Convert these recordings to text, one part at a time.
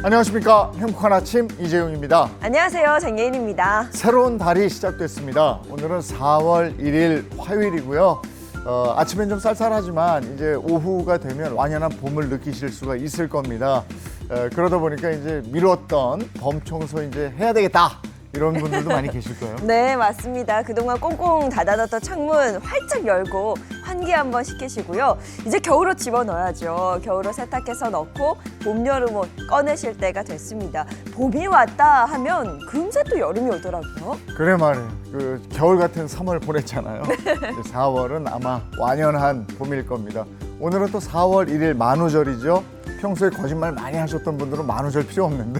안녕하십니까. 행복한 아침 이재용입니다. 안녕하세요. 장예인입니다. 새로운 달이 시작됐습니다. 오늘은 4월 1일 화요일이고요. 아침엔 좀 쌀쌀하지만 이제 오후가 되면 완연한 봄을 느끼실 수가 있을 겁니다. 그러다 보니까 이제 미뤘던 봄 청소 이제 해야 되겠다. 이런 분들도 많이 계실 거예요. 네, 맞습니다. 그동안 꽁꽁 닫아뒀던 창문 활짝 열고 환기 한번 시키시고요. 이제 겨울옷 집어넣어야죠. 겨울옷 세탁해서 넣고 봄, 여름옷 꺼내실 때가 됐습니다. 봄이 왔다 하면 금세 또 여름이 오더라고요. 그래 말이에요. 그 겨울 같은 3월 보냈잖아요. 이제 4월은 아마 완연한 봄일 겁니다. 오늘은 또 4월 1일 만우절이죠. 평소에 거짓말 많이 하셨던 분들은 만우절 필요 없는데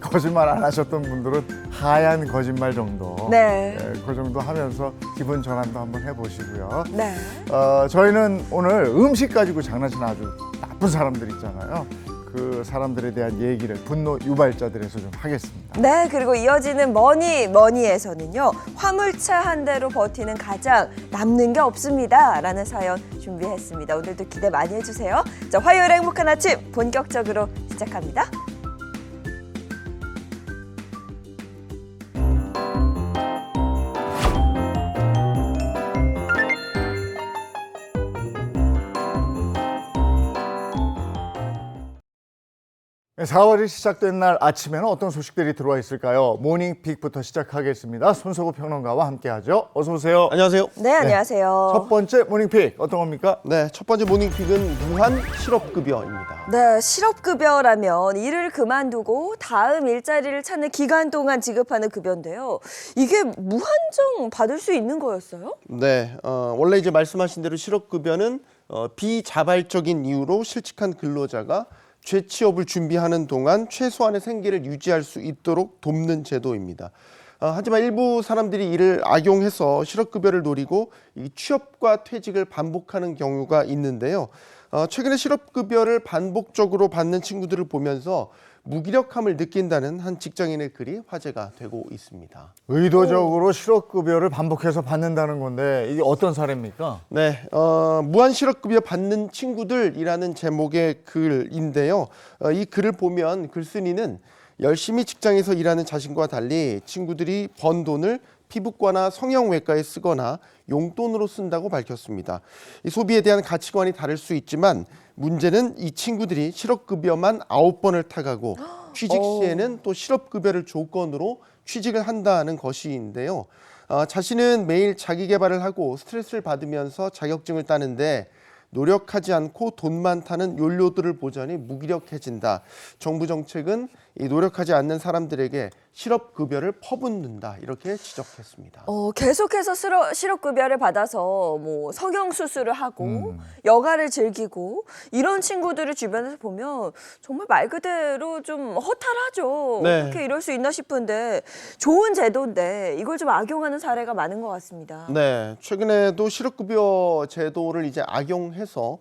거짓말 안 하셨던 분들은 하얀 거짓말 정도, 네. 그 정도 하면서 기분 전환도 한번 해보시고요. 네. 저희는 오늘 음식 가지고 장난치는 아주 나쁜 사람들 있잖아요. 그 사람들에 대한 얘기를 분노 유발자들에서 좀 하겠습니다. 네, 그리고 이어지는 머니에서는요. 화물차 한 대로 버티는 가장 남는 게 없습니다. 라는 사연 준비했습니다. 오늘도 기대 많이 해주세요. 자, 화요일 행복한 아침 본격적으로 시작합니다. 네, 4월이 시작된 날 아침에는 어떤 소식들이 들어와 있을까요? 모닝픽부터 시작하겠습니다. 손석구 평론가와 함께하죠. 어서 오세요. 안녕하세요. 네, 안녕하세요. 첫 번째 모닝픽 어떤 겁니까? 네, 첫 번째 모닝픽은 무한 실업급여입니다. 네, 실업급여라면 일을 그만두고 다음 일자리를 찾는 기간 동안 지급하는 급여인데요. 이게 무한정 받을 수 있는 거였어요? 네, 원래 이제 말씀하신 대로 실업급여는 비자발적인 이유로 실직한 근로자가 재취업을 준비하는 동안 최소한의 생계를 유지할 수 있도록 돕는 제도입니다. 하지만 일부 사람들이 이를 악용해서 실업급여를 노리고 이 취업과 퇴직을 반복하는 경우가 있는데요. 최근에 실업급여를 반복적으로 받는 친구들을 보면서 무기력함을 느낀다는 한 직장인의 글이 화제가 되고 있습니다. 의도적으로 실업급여를 반복해서 받는다는 건데 이게 어떤 사례입니까? 네, 무한 실업급여 받는 친구들이라는 제목의 글인데요. 이 글을 보면 글쓴이는 열심히 직장에서 일하는 자신과 달리 친구들이 번 돈을 피부과나 성형외과에 쓰거나 용돈으로 쓴다고 밝혔습니다. 이 소비에 대한 가치관이 다를 수 있지만 문제는 이 친구들이 실업급여만 9번을 타가고 취직 시에는 또 실업급여를 조건으로 취직을 한다는 것인데요. 자신은 매일 자기 개발을 하고 스트레스를 받으면서 자격증을 따는데 노력하지 않고 돈만 타는 연료들을 보자니 무기력해진다. 정부 정책은 이 노력하지 않는 사람들에게 실업급여를 퍼붓는다. 이렇게 지적했습니다. 계속해서 실업급여를 받아서 뭐 성형수술을 하고 여가를 즐기고 이런 친구들을 주변에서 보면 정말 말 그대로 좀 허탈하죠. 네. 어떻게 이럴 수 있나 싶은데 좋은 제도인데 이걸 좀 악용하는 사례가 많은 것 같습니다. 네, 최근에도 실업급여 제도를 이제 악용해서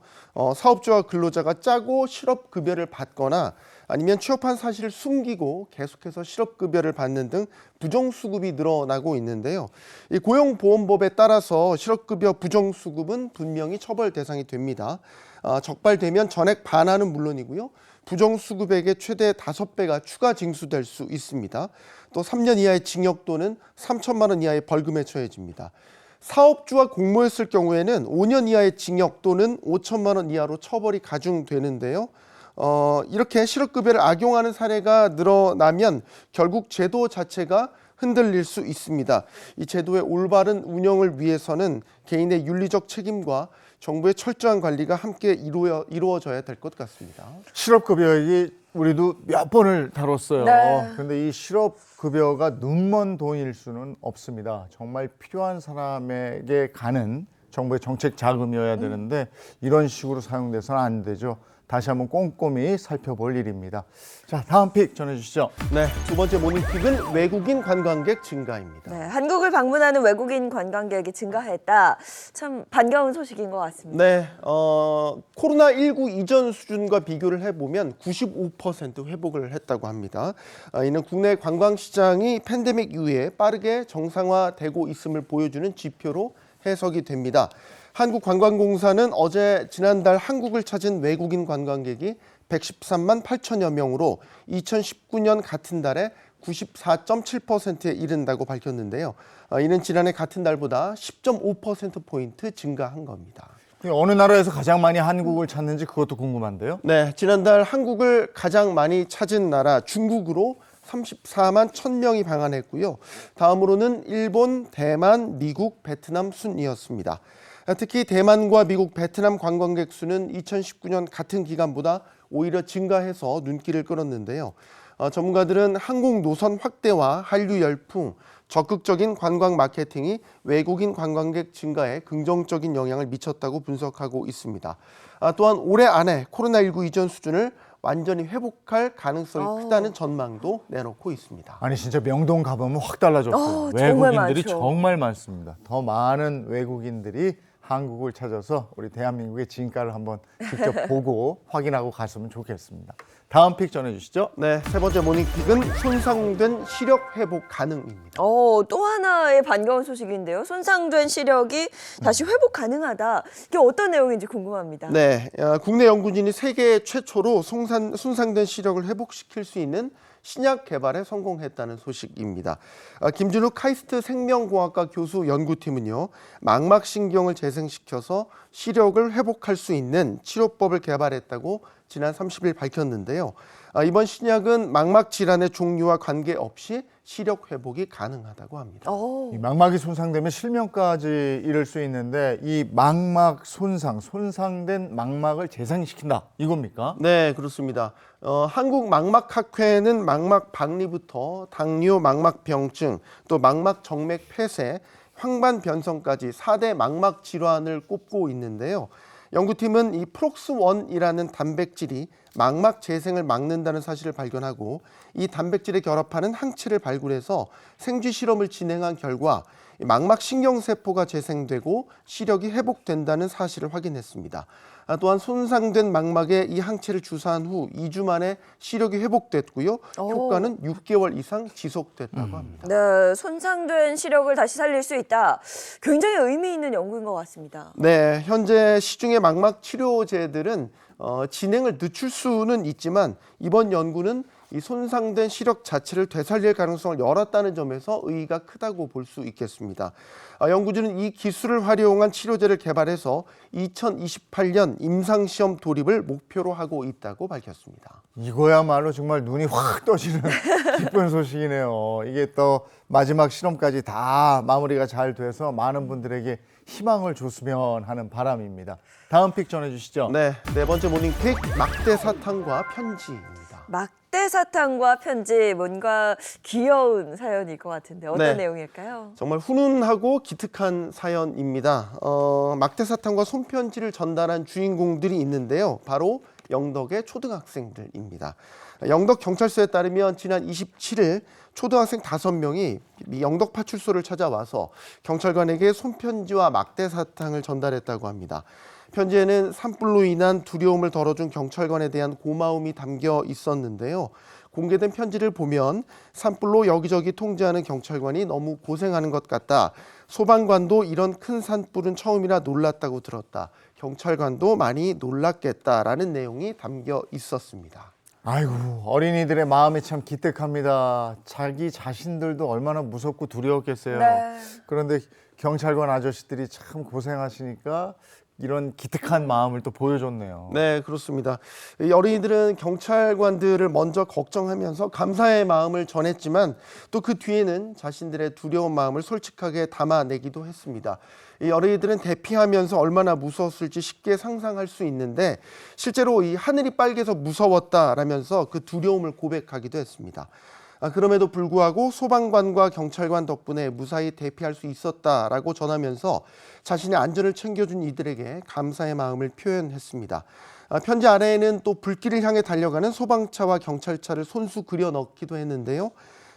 사업주와 근로자가 짜고 실업급여를 받거나 아니면 취업한 사실을 숨기고 계속해서 실업급여를 받는 등 부정수급이 늘어나고 있는데요. 이 고용보험법에 따라서 실업급여 부정수급은 분명히 처벌 대상이 됩니다. 적발되면 전액 반환은 물론이고요. 부정수급액의 최대 5배가 추가 징수될 수 있습니다. 또 3년 이하의 징역 또는 3천만 원 이하의 벌금에 처해집니다. 사업주와 공모했을 경우에는 5년 이하의 징역 또는 5천만 원 이하로 처벌이 가중되는데요. 이렇게 실업급여를 악용하는 사례가 늘어나면 결국 제도 자체가 흔들릴 수 있습니다. 이 제도의 올바른 운영을 위해서는 개인의 윤리적 책임과 정부의 철저한 관리가 함께 이루어져야 될 것 같습니다. 실업급여액이 우리도 몇 번을 다뤘어요. 네. 그런데 이 실업급여가 눈먼 돈일 수는 없습니다. 정말 필요한 사람에게 가는 정부의 정책 자금이어야 되는데 이런 식으로 사용돼서는 안 되죠. 다시 한번 꼼꼼히 살펴볼 일입니다. 자, 다음 픽 전해주시죠. 네, 두 번째 모닝픽은 외국인 관광객 증가입니다. 네, 한국을 방문하는 외국인 관광객이 증가했다. 참 반가운 소식인 것 같습니다. 네, 코로나19 이전 수준과 비교를 해보면 95% 회복을 했다고 합니다. 이는 국내 관광시장이 팬데믹 이후에 빠르게 정상화되고 있음을 보여주는 지표로 해석이 됩니다. 한국관광공사는 어제 지난달 한국을 찾은 외국인 관광객이 113만 8천여 명으로 2019년 같은 달에 94.7%에 이른다고 밝혔는데요. 이는 지난해 같은 달보다 10.5%포인트 증가한 겁니다. 어느 나라에서 가장 많이 한국을 찾는지 그것도 궁금한데요. 네, 지난달 한국을 가장 많이 찾은 나라 중국으로 34만 1,000명이 방한했고요. 다음으로는 일본, 대만, 미국, 베트남 순이었습니다. 특히 대만과 미국, 베트남 관광객 수는 2019년 같은 기간보다 오히려 증가해서 눈길을 끌었는데요. 전문가들은 항공 노선 확대와 한류 열풍, 적극적인 관광 마케팅이 외국인 관광객 증가에 긍정적인 영향을 미쳤다고 분석하고 있습니다. 또한 올해 안에 코로나19 이전 수준을 완전히 회복할 가능성이 크다는 전망도 내놓고 있습니다. 아니 진짜 명동 가보면 확 달라졌어요. 정말 외국인들이 많죠. 정말 많습니다. 더 많은 외국인들이 한국을 찾아서 우리 대한민국의 진가를 한번 직접 보고 확인하고 갔으면 좋겠습니다. 다음 픽 전해주시죠. 네, 세 번째 모닝픽은 손상된 시력 회복 가능입니다. 또 하나의 반가운 소식인데요. 손상된 시력이 다시 회복 가능하다. 이게 어떤 내용인지 궁금합니다. 네, 국내 연구진이 세계 최초로 손상된 시력을 회복시킬 수 있는 신약 개발에 성공했다는 소식입니다. 김준욱 카이스트 생명공학과 교수 연구팀은요, 망막신경을 재생시켜서 시력을 회복할 수 있는 치료법을 개발했다고 지난 30일 밝혔는데요. 이번 신약은 망막 질환의 종류와 관계없이 시력 회복이 가능하다고 합니다. 이 망막이 손상되면 실명까지 이를 수 있는데 이 망막 손상된 망막을 재생시킨다 이겁니까? 네, 그렇습니다. 한국망막학회는 망막 박리부터 당뇨, 망막병증, 또 망막 정맥 폐쇄, 황반 변성까지 4대 망막 질환을 꼽고 있는데요. 연구팀은 이 프록스1이라는 단백질이 망막 재생을 막는다는 사실을 발견하고 이 단백질에 결합하는 항체를 발굴해서 생쥐 실험을 진행한 결과 망막 신경세포가 재생되고 시력이 회복된다는 사실을 확인했습니다. 또한 손상된 망막에 이 항체를 주사한 후 2주 만에 시력이 회복됐고요. 효과는 6개월 이상 지속됐다고 합니다. 네, 손상된 시력을 다시 살릴 수 있다. 굉장히 의미 있는 연구인 것 같습니다. 네, 현재 시중의 망막 치료제들은 진행을 늦출 수는 있지만 이번 연구는 이 손상된 시력 자체를 되살릴 가능성을 열었다는 점에서 의의가 크다고 볼 수 있겠습니다. 연구진은 이 기술을 활용한 치료제를 개발해서 2028년 임상시험 돌입을 목표로 하고 있다고 밝혔습니다. 이거야말로 정말 눈이 확 떠지는 기쁜 소식이네요. 이게 또 마지막 실험까지 다 마무리가 잘 돼서 많은 분들에게 희망을 줬으면 하는 바람입니다. 다음 픽 전해주시죠. 네, 네 번째 모닝픽 막대 사탕과 편지입니다. 막대 사탕과 편지, 뭔가 귀여운 사연일 것 같은데 어떤 네. 내용일까요? 정말 훈훈하고 기특한 사연입니다. 막대 사탕과 손편지를 전달한 주인공들이 있는데요. 바로 영덕의 초등학생들입니다. 영덕 경찰서에 따르면 지난 27일 초등학생 5명이 영덕 파출소를 찾아와서 경찰관에게 손편지와 막대 사탕을 전달했다고 합니다. 편지에는 산불로 인한 두려움을 덜어준 경찰관에 대한 고마움이 담겨 있었는데요. 공개된 편지를 보면 산불로 여기저기 통제하는 경찰관이 너무 고생하는 것 같다. 소방관도 이런 큰 산불은 처음이라 놀랐다고 들었다. 경찰관도 많이 놀랐겠다라는 내용이 담겨 있었습니다. 아이고, 어린이들의 마음이 참 기특합니다. 자기 자신들도 얼마나 무섭고 두려웠겠어요. 네. 그런데 경찰관 아저씨들이 참 고생하시니까 이런 기특한 마음을 또 보여줬네요. 네, 그렇습니다. 이 어린이들은 경찰관들을 먼저 걱정하면서 감사의 마음을 전했지만 또 그 뒤에는 자신들의 두려운 마음을 솔직하게 담아내기도 했습니다. 이 어린이들은 대피하면서 얼마나 무서웠을지 쉽게 상상할 수 있는데 실제로 이 하늘이 빨개서 무서웠다라면서 그 두려움을 고백하기도 했습니다. 그럼에도 불구하고 소방관과 경찰관 덕분에 무사히 대피할 수 있었다라고 전하면서 자신의 안전을 챙겨준 이들에게 감사의 마음을 표현했습니다. 편지 아래에는 또 불길을 향해 달려가는 소방차와 경찰차를 손수 그려 넣기도 했는데요.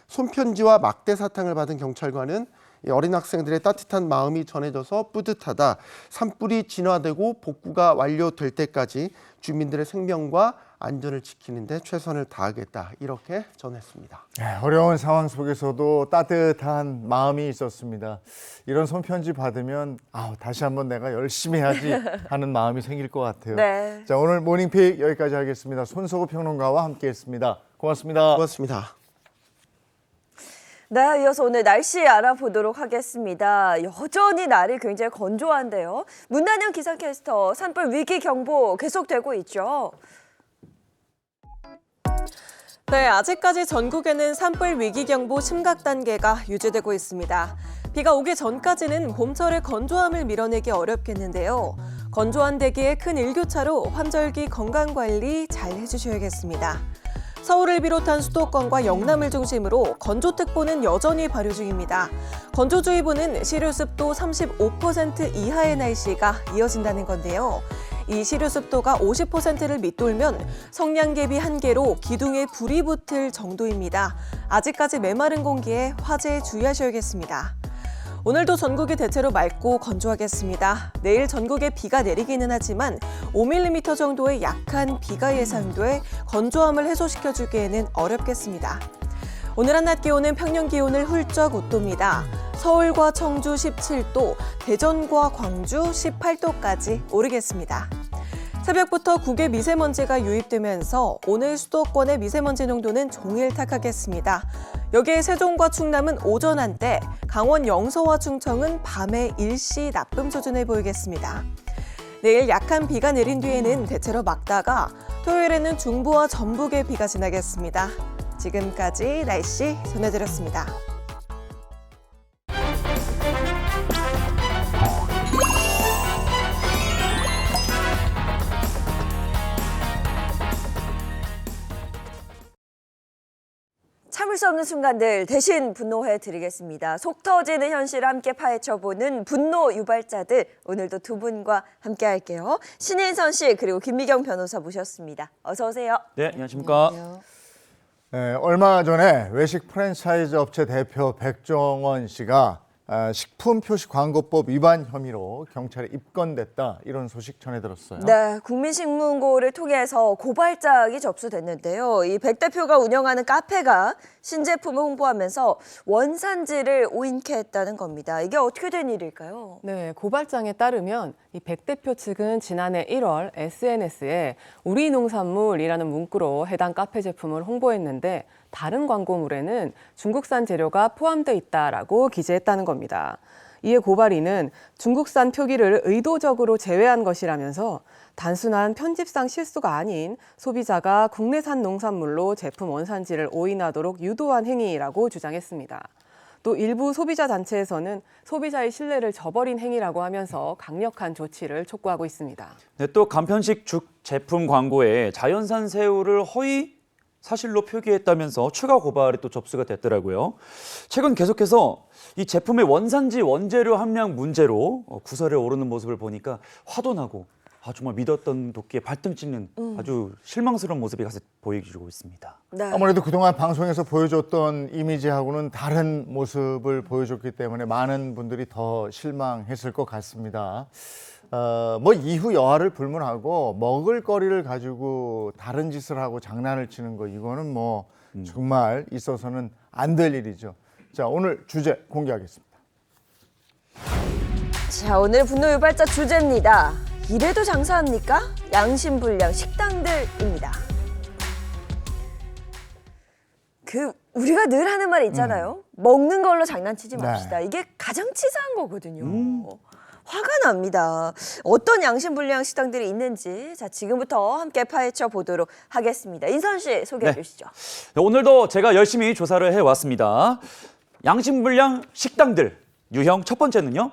손편지와 막대 사탕을 받은 경찰관은 어린 학생들의 따뜻한 마음이 전해져서 뿌듯하다. 산불이 진화되고 복구가 완료될 때까지 주민들의 생명과 안전을 지키는 데 최선을 다하겠다 이렇게 전했습니다. 네, 어려운 상황 속에서도 따뜻한 마음이 있었습니다. 이런 손편지 받으면 다시 한번 내가 열심히 해야지 하는 마음이 생길 것 같아요. 네. 자, 오늘 모닝픽 여기까지 하겠습니다. 손석우 평론가와 함께했습니다. 고맙습니다. 고맙습니다. 네, 이어서 오늘 날씨 알아보도록 하겠습니다. 여전히 날이 굉장히 건조한데요. 문단영 기상캐스터, 산불 위기 경보 계속되고 있죠. 네, 아직까지 전국에는 산불 위기경보 심각 단계가 유지되고 있습니다. 비가 오기 전까지는 봄철의 건조함을 밀어내기 어렵겠는데요. 건조한 대기에 큰 일교차로 환절기 건강관리 잘 해주셔야겠습니다. 서울을 비롯한 수도권과 영남을 중심으로 건조특보는 여전히 발효 중입니다. 건조주의보는 실효습도 35% 이하의 날씨가 이어진다는 건데요. 이 실효습도가 50%를 밑돌면 성냥개비 한 개로 기둥에 불이 붙을 정도입니다. 아직까지 메마른 공기에 화재에 주의하셔야겠습니다. 오늘도 전국이 대체로 맑고 건조하겠습니다. 내일 전국에 비가 내리기는 하지만 5mm 정도의 약한 비가 예상돼 건조함을 해소시켜주기에는 어렵겠습니다. 오늘 한낮 기온은 평년 기온을 훌쩍 웃돕니다. 서울과 청주 17도, 대전과 광주 18도까지 오르겠습니다. 새벽부터 국외 미세먼지가 유입되면서 오늘 수도권의 미세먼지 농도는 종일 탁하겠습니다. 여기에 세종과 충남은 오전 한때, 강원 영서와 충청은 밤에 일시 나쁨 수준을 보이겠습니다. 내일 약한 비가 내린 뒤에는 대체로 맑다가 토요일에는 중부와 전북에 비가 지나겠습니다. 지금까지 날씨 전해드렸습니다. 참을 수 없는 순간들 대신 분노해 드리겠습니다. 속 터지는 현실을 함께 파헤쳐보는 분노 유발자들, 오늘도 두 분과 함께 할게요. 신인선 씨 그리고 김미경 변호사 모셨습니다. 어서 오세요. 네, 안녕하십니까. 네, 얼마 전에 외식 프랜차이즈 업체 대표 백종원 씨가 식품표시광고법 위반 혐의로 경찰에 입건됐다, 이런 소식 전해 들었어요. 네, 국민신문고를 통해서 고발장이 접수됐는데요. 이 백 대표가 운영하는 카페가 신제품을 홍보하면서 원산지를 오인케했다는 겁니다. 이게 어떻게 된 일일까요? 네, 고발장에 따르면 이 백 대표 측은 지난해 1월 SNS에 우리 농산물이라는 문구로 해당 카페 제품을 홍보했는데 다른 광고물에는 중국산 재료가 포함돼 있다라고 기재했다는 겁니다. 이에 고발인은 중국산 표기를 의도적으로 제외한 것이라면서 단순한 편집상 실수가 아닌 소비자가 국내산 농산물로 제품 원산지를 오인하도록 유도한 행위라고 주장했습니다. 또 일부 소비자 단체에서는 소비자의 신뢰를 저버린 행위라고 하면서 강력한 조치를 촉구하고 있습니다. 네, 또 간편식 죽 제품 광고에 자연산 새우를 허위 사실로 표기했다면서 추가 고발이 또 접수가 됐더라고요. 최근 계속해서 이 제품의 원산지 원재료 함량 문제로 구설에 오르는 모습을 보니까 화도 나고 정말 믿었던 도끼에 발등 찍는 아주 실망스러운 모습이 계속 보여주고 있습니다. 네. 아무래도 그동안 방송에서 보여줬던 이미지하고는 다른 모습을 보여줬기 때문에 많은 분들이 더 실망했을 것 같습니다. 이후 여하를 불문하고 먹을거리를 가지고 다른 짓을 하고 장난을 치는 거, 이거는 정말 있어서는 안 될 일이죠. 자, 오늘 주제 공개하겠습니다. 자, 오늘 분노 유발자 주제입니다. 이래도 장사합니까? 양심불량 식당들입니다. 우리가 늘 하는 말 있잖아요. 먹는 걸로 장난치지 맙시다. 네. 이게 가장 치사한 거거든요. 화가 납니다. 어떤 양심불량 식당들이 있는지 지금부터 함께 파헤쳐 보도록 하겠습니다. 인선 씨 소개해 주시죠. 네, 오늘도 제가 열심히 조사를 해왔습니다. 양심불량 식당들 유형 첫 번째는요,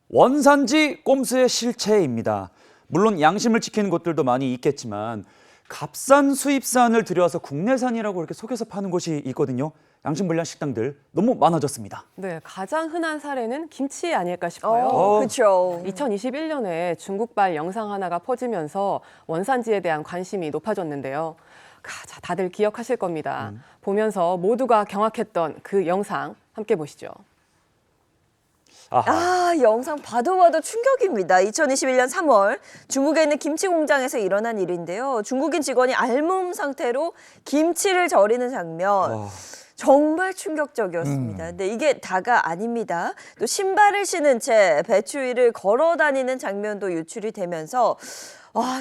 원산지 꼼수의 실체입니다. 물론 양심을 지키는 곳들도 많이 있겠지만 값싼 수입산을 들여와서 국내산이라고 이렇게 속여서 파는 곳이 있거든요. 양심불량 식당들 너무 많아졌습니다. 네, 가장 흔한 사례는 김치 아닐까 싶어요. 그렇죠. 2021년에 중국발 영상 하나가 퍼지면서 원산지에 대한 관심이 높아졌는데요. 자, 다들 기억하실 겁니다. 보면서 모두가 경악했던 그 영상 함께 보시죠. 아하. 영상 봐도 충격입니다. 2021년 3월 중국에 있는 김치 공장에서 일어난 일인데요. 중국인 직원이 알몸 상태로 김치를 절이는 장면. 정말 충격적이었습니다. 근데 이게 다가 아닙니다. 또 신발을 신은 채 배추 위를 걸어 다니는 장면도 유출이 되면서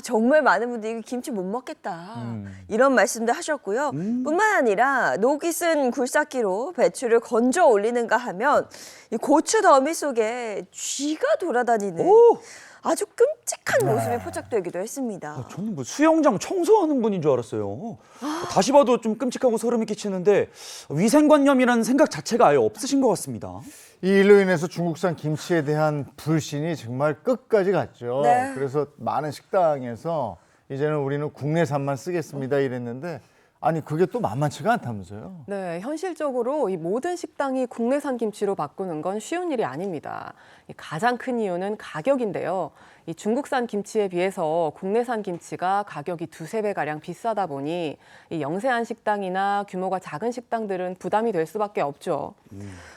정말 많은 분들이 김치 못 먹겠다 이런 말씀도 하셨고요. 뿐만 아니라 녹이 쓴 굴삭기로 배추를 건져 올리는가 하면 이 고추 더미 속에 쥐가 돌아다니는 아주 끔찍한 모습이 포착되기도 했습니다. 저는 뭐 수영장 청소하는 분인 줄 알았어요. 다시 봐도 좀 끔찍하고 소름이 끼치는데 위생관념이라는 생각 자체가 아예 없으신 것 같습니다. 이 일로 인해서 중국산 김치에 대한 불신이 정말 끝까지 갔죠. 네. 그래서 많은 식당에서 이제는 우리는 국내산만 쓰겠습니다 이랬는데 아니 그게 또 만만치가 않다면서요. 네, 현실적으로 이 모든 식당이 국내산 김치로 바꾸는 건 쉬운 일이 아닙니다. 이 가장 큰 이유는 가격인데요. 이 중국산 김치에 비해서 국내산 김치가 가격이 2~3배가량 비싸다 보니 이 영세한 식당이나 규모가 작은 식당들은 부담이 될 수밖에 없죠.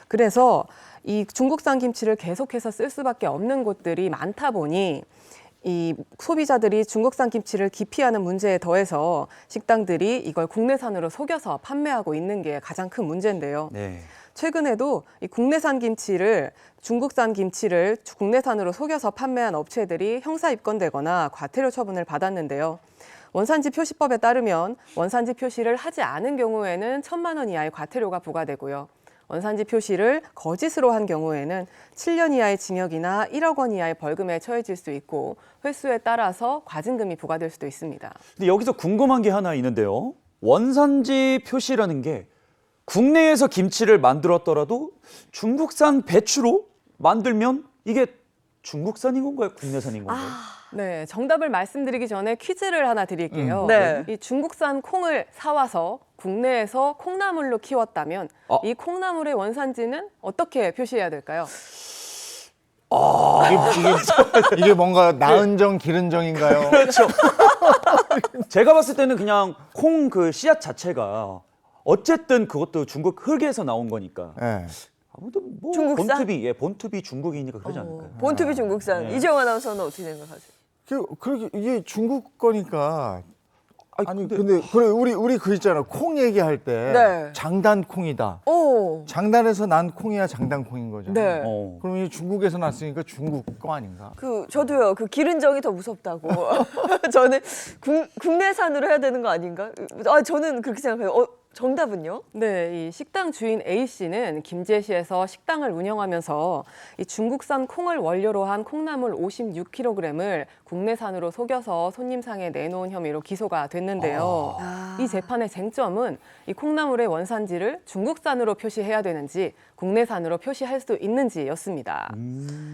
그래서 이 중국산 김치를 계속해서 쓸 수밖에 없는 곳들이 많다 보니 이 소비자들이 중국산 김치를 기피하는 문제에 더해서 식당들이 이걸 국내산으로 속여서 판매하고 있는 게 가장 큰 문제인데요. 네. 최근에도 이 국내산 김치를 중국산 김치를 국내산으로 속여서 판매한 업체들이 형사 입건되거나 과태료 처분을 받았는데요. 원산지 표시법에 따르면 원산지 표시를 하지 않은 경우에는 1,000만 원 이하의 과태료가 부과되고요. 원산지 표시를 거짓으로 한 경우에는 7년 이하의 징역이나 1억 원 이하의 벌금에 처해질 수 있고 횟수에 따라서 과징금이 부과될 수도 있습니다. 근데 여기서 궁금한 게 하나 있는데요. 원산지 표시라는 게 국내에서 김치를 만들었더라도 중국산 배추로 만들면 이게 중국산인 건가요? 국내산인 건가요? 네, 정답을 말씀드리기 전에 퀴즈를 하나 드릴게요. 네. 이 중국산 콩을 사와서 국내에서 콩나물로 키웠다면 이 콩나물의 원산지는 어떻게 표시해야 될까요? 이게 뭔가 나은정 기른정인가요? 그렇죠. 제가 봤을 때는 그냥 콩 그 씨앗 자체가 어쨌든 그것도 중국 흙에서 나온 거니까 네. 아무튼 뭐 중국산? 본투비 중국이니까 그러지 않을까요? 본투비 중국산. 네. 이재용 아나운서는 어떻게 생각하세요? 그렇게 이게 중국 거니까 아니 근데- 근데 그래 우리 그 있잖아 콩 얘기할 때 네. 장단 콩이다. 오. 장단에서 난 콩이야 장단 콩인 거잖아. 네. 그럼 이 중국에서 났으니까 중국 거 아닌가? 저도요. 그 기른정이 더 무섭다고. 저는 국내산으로 해야 되는 거 아닌가? 저는 그렇게 생각해요. 정답은요? 네, 이 식당 주인 A 씨는 김제시에서 식당을 운영하면서 이 중국산 콩을 원료로 한 콩나물 56kg을 국내산으로 속여서 손님상에 내놓은 혐의로 기소가 됐는데요. 이 재판의 쟁점은 이 콩나물의 원산지를 중국산으로 표시해야 되는지 국내산으로 표시할 수 있는지였습니다.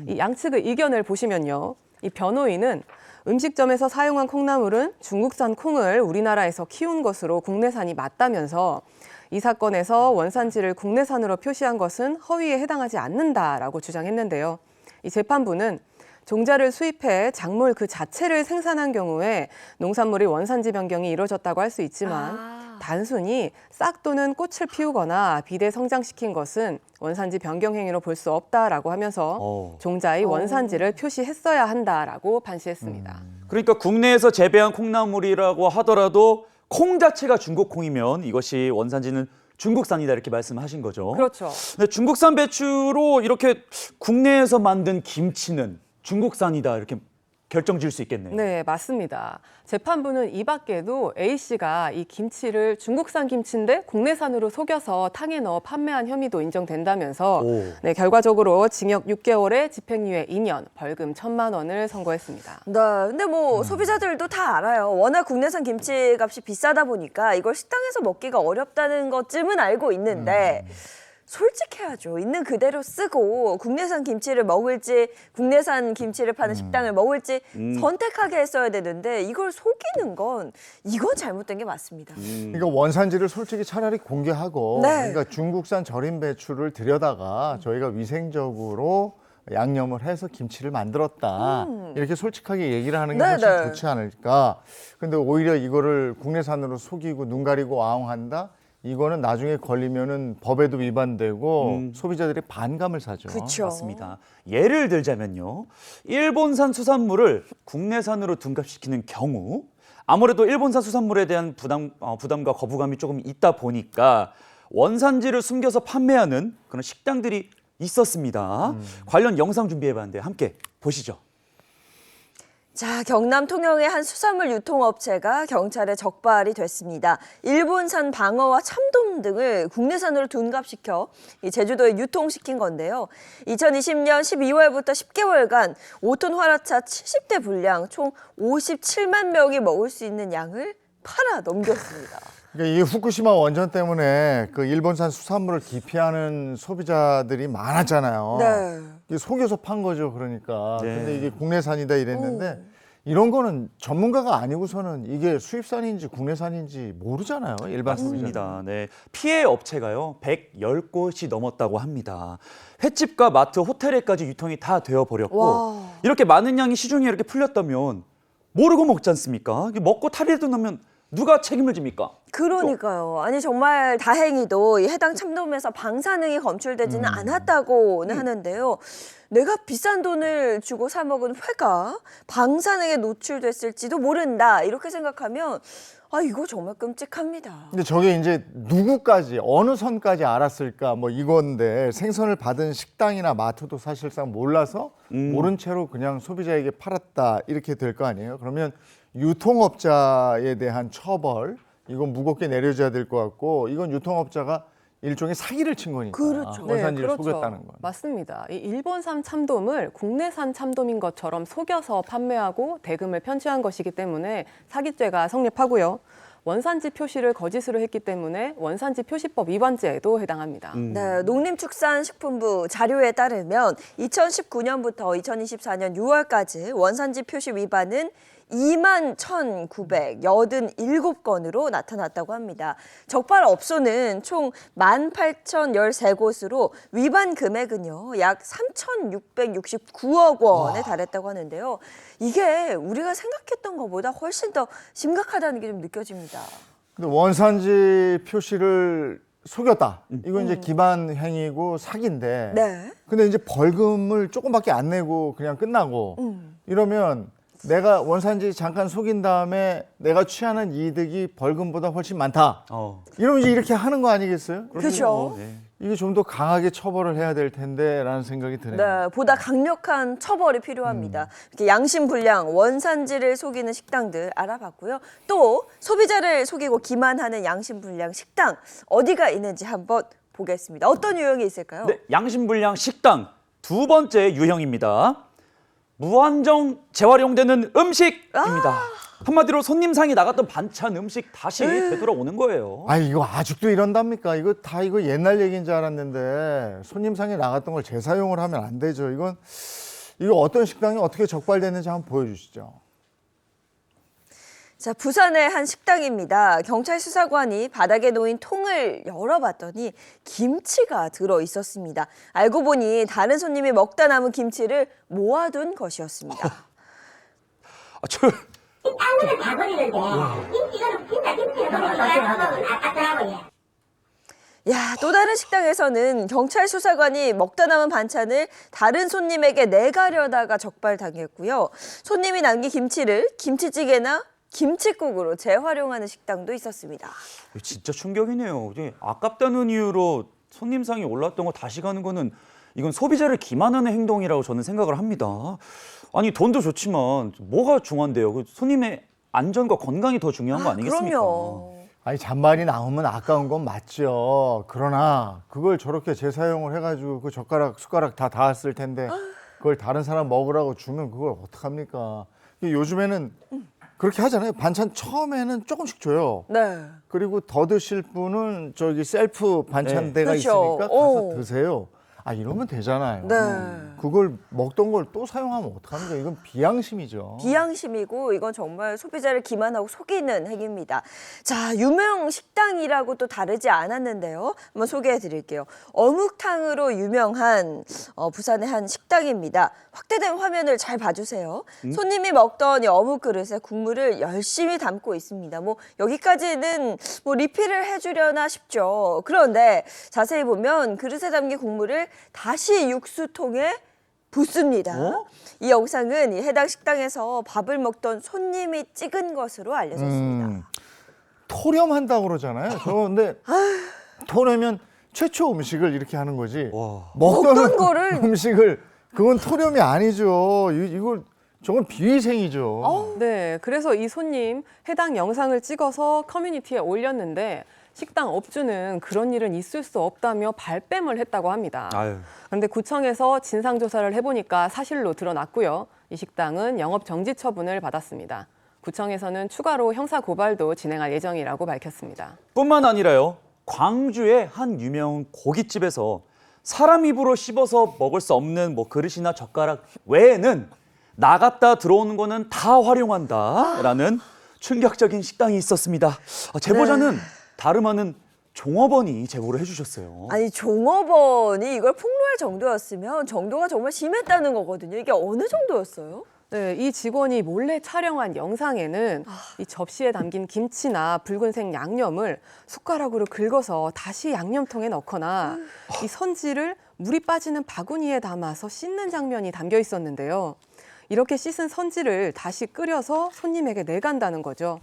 이 양측의 의견을 보시면요. 이 변호인은 음식점에서 사용한 콩나물은 중국산 콩을 우리나라에서 키운 것으로 국내산이 맞다면서 이 사건에서 원산지를 국내산으로 표시한 것은 허위에 해당하지 않는다라고 주장했는데요. 이 재판부는 종자를 수입해 작물 그 자체를 생산한 경우에 농산물의 원산지 변경이 이루어졌다고 할 수 있지만 단순히 싹 또는 꽃을 피우거나 비대 성장시킨 것은 원산지 변경 행위로 볼 수 없다라고 하면서 종자의 원산지를 표시했어야 한다라고 판시했습니다. 그러니까 국내에서 재배한 콩나물이라고 하더라도 콩 자체가 중국 콩이면 이것이 원산지는 중국산이다 이렇게 말씀하신 거죠. 그렇죠. 근데 중국산 배추로 이렇게 국내에서 만든 김치는 중국산이다 이렇게 결정 지을 수 있겠네요. 네, 맞습니다. 재판부는 이 밖에도 A 씨가 이 김치를 중국산 김치인데 국내산으로 속여서 탕에 넣어 판매한 혐의도 인정된다면서 네, 결과적으로 징역 6개월에 집행유예 2년, 벌금 1,000만 원을 선고했습니다. 네, 근데 뭐 소비자들도 다 알아요. 워낙 국내산 김치 값이 비싸다 보니까 이걸 식당에서 먹기가 어렵다는 것쯤은 알고 있는데 솔직해야죠. 있는 그대로 쓰고 국내산 김치를 먹을지 국내산 김치를 파는 식당을 먹을지 선택하게 했어야 되는데 이걸 속이는 건 이건 잘못된 게 맞습니다. 그러니까 원산지를 솔직히 차라리 공개하고 네. 그러니까 중국산 절임 배추를 들여다가 저희가 위생적으로 양념을 해서 김치를 만들었다. 이렇게 솔직하게 얘기를 하는 게 훨씬 네네. 좋지 않을까. 근데 오히려 이거를 국내산으로 속이고 눈 가리고 아웅한다? 이거는 나중에 걸리면은 법에도 위반되고 소비자들이 반감을 사죠. 그쵸. 맞습니다. 예를 들자면요. 일본산 수산물을 국내산으로 둔갑시키는 경우 아무래도 일본산 수산물에 대한 부담과 거부감이 조금 있다 보니까 원산지를 숨겨서 판매하는 그런 식당들이 있었습니다. 관련 영상 준비해봤는데 함께 보시죠. 자, 경남 통영의 한 수산물 유통업체가 경찰에 적발이 됐습니다. 일본산 방어와 참돔 등을 국내산으로 둔갑시켜 이 제주도에 유통시킨 건데요. 2020년 12월부터 10개월간 5톤 화라차 70대 분량 총 57만 명이 먹을 수 있는 양을 팔아 넘겼습니다. 그러니까 이 후쿠시마 원전 때문에 그 일본산 수산물을 기피하는 소비자들이 많았잖아요. 네. 이게 속여서 판 거죠, 그러니까. 네. 근데 이게 국내산이다 이랬는데 이런 거는 전문가가 아니고서는 이게 수입산인지 국내산인지 모르잖아요, 일반 소비자는. 맞습니다. 네. 피해 업체가요, 110곳이 넘었다고 합니다. 횟집과 마트, 호텔에까지 유통이 다 되어버렸고, 와. 이렇게 많은 양이 시중에 이렇게 풀렸다면 모르고 먹지 않습니까? 이게 먹고 탈이라도 나면 누가 책임을 집니까? 그러니까요. 아니 정말 다행히도 이 해당 참돔에서 방사능이 검출되지는 않았다고는 하는데요. 내가 비싼 돈을 주고 사 먹은 회가 방사능에 노출됐을지도 모른다 이렇게 생각하면 아 이거 정말 끔찍합니다. 근데 저게 이제 누구까지 어느 선까지 알았을까 뭐 이건데 생선을 받은 식당이나 마트도 사실상 몰라서 모른 채로 그냥 소비자에게 팔았다 이렇게 될 거 아니에요. 그러면 유통업자에 대한 처벌 이건 무겁게 내려져야 될 것 같고 이건 유통업자가 일종의 사기를 친 거니까 그렇죠. 원산지를 그렇죠. 속였다는 건. 맞습니다. 이 일본산 참돔을 국내산 참돔인 것처럼 속여서 판매하고 대금을 편취한 것이기 때문에 사기죄가 성립하고요. 원산지 표시를 거짓으로 했기 때문에 원산지 표시법 위반죄에도 해당합니다. 네, 농림축산식품부 자료에 따르면 2019년부터 2024년 6월까지 원산지 표시 위반은 21,987건으로 나타났다고 합니다. 적발업소는 총 18,013곳으로 위반 금액은요, 약 3,669억 원에 달했다고 하는데요. 이게 우리가 생각했던 것보다 훨씬 더 심각하다는 게 좀 느껴집니다. 근데 원산지 표시를 속였다. 이건 이제 기반 행위고 사기인데. 네. 근데 이제 벌금을 조금밖에 안 내고 그냥 끝나고 이러면 내가 원산지 잠깐 속인 다음에 내가 취하는 이득이 벌금보다 훨씬 많다. 이러면 이제 이렇게 하는 거 아니겠어요? 그렇죠. 네. 이게 좀 더 강하게 처벌을 해야 될 텐데라는 생각이 드네요. 네, 보다 강력한 처벌이 필요합니다. 이렇게 양심불량, 원산지를 속이는 식당들 알아봤고요. 또 소비자를 속이고 기만하는 양심불량 식당 어디가 있는지 한번 보겠습니다. 어떤 유형이 있을까요? 네, 양심불량 식당 두 번째 유형입니다. 무한정 재활용되는 음식입니다. 한마디로 손님상에 나갔던 반찬 음식 다시 되돌아오는 거예요. 아 이거 아직도 이런답니까? 이거 다 이거 옛날 얘기인 줄 알았는데 손님상에 나갔던 걸 재사용을 하면 안 되죠. 이거 어떤 식당이 어떻게 적발됐는지 한번 보여주시죠. 자, 부산의 한 식당입니다. 경찰 수사관이 바닥에 놓인 통을 열어봤더니 김치가 들어 있었습니다. 알고 보니 다른 손님이 먹다 남은 김치를 모아둔 것이었습니다. 땅을 다 버리는데 김치가 진짜 김치가 너무 아깝더라고요. 야, 또 다른 식당에서는 경찰 수사관이 먹다 남은 반찬을 다른 손님에게 내가려다가 적발당했고요. 손님이 남긴 김치를 김치찌개나 김칫국으로 재활용하는 식당도 있었습니다. 진짜 충격이네요. 이게 아깝다는 이유로 손님상에 올랐던 거 다시 가는 거는 이건 소비자를 기만하는 행동이라고 저는 생각을 합니다. 아니 돈도 좋지만 뭐가 중요한데요? 그 손님의 안전과 건강이 더 중요한 거 아니겠습니까? 그럼요. 아니 잔반이 나오면 아까운 건 맞죠. 그러나 그걸 저렇게 재사용을 해가지고 그 숟가락 다 닿았을 텐데 그걸 다른 사람 먹으라고 주면 그걸 어떡합니까? 요즘에는 그렇게 하잖아요. 반찬 처음에는 조금씩 줘요. 네. 그리고 더 드실 분은 저기 셀프 반찬대가 네. 그렇죠. 있으니까 가서 오. 드세요. 아 이러면 되잖아요. 네. 그걸 먹던 걸 또 사용하면 어떡합니까? 이건 비양심이죠. 비양심이고 이건 정말 소비자를 기만하고 속이는 행위입니다. 자, 유명 식당이라고 또 다르지 않았는데요. 한번 소개해 드릴게요. 어묵탕으로 유명한 부산의 한 식당입니다. 확대된 화면을 잘 봐주세요. 손님이 먹던 이 어묵 그릇에 국물을 열심히 담고 있습니다. 뭐 여기까지는 뭐 리필을 해주려나 싶죠. 그런데 자세히 보면 그릇에 담긴 국물을 다시 육수통에 붓습니다. 이 영상은 이 해당 식당에서 밥을 먹던 손님이 찍은 것으로 알려졌습니다. 토렴한다고 그러잖아요. 근데 토렴면 최초 음식을 이렇게 하는 거지. 먹던 거를. 음식을 그건 토렴이 아니죠. 저건 비위생이죠. 네, 그래서 이 손님 해당 영상을 찍어서 커뮤니티에 올렸는데 식당 업주는 그런 일은 있을 수 없다며 발뺌을 했다고 합니다. 아유. 그런데 구청에서 진상조사를 해보니까 사실로 드러났고요. 이 식당은 영업 정지 처분을 받았습니다. 구청에서는 추가로 형사 고발도 진행할 예정이라고 밝혔습니다. 뿐만 아니라요. 광주의 한 유명 고깃집에서 사람 입으로 씹어서 먹을 수 없는 뭐 그릇이나 젓가락 외에는 나갔다 들어오는 거는 다 활용한다라는 충격적인 식당이 있었습니다. 제보자는 다름 아닌 종업원이 제보를 해주셨어요. 아니 종업원이 이걸 폭로할 정도였으면 정도가 정말 심했다는 거거든요. 이게 어느 정도였어요? 네, 이 직원이 몰래 촬영한 영상에는 이 접시에 담긴 김치나 붉은색 양념을 숟가락으로 긁어서 다시 양념통에 넣거나 이 선지를 물이 빠지는 바구니에 담아서 씻는 장면이 담겨 있었는데요. 이렇게 씻은 선지를 다시 끓여서 손님에게 내간다는 거죠.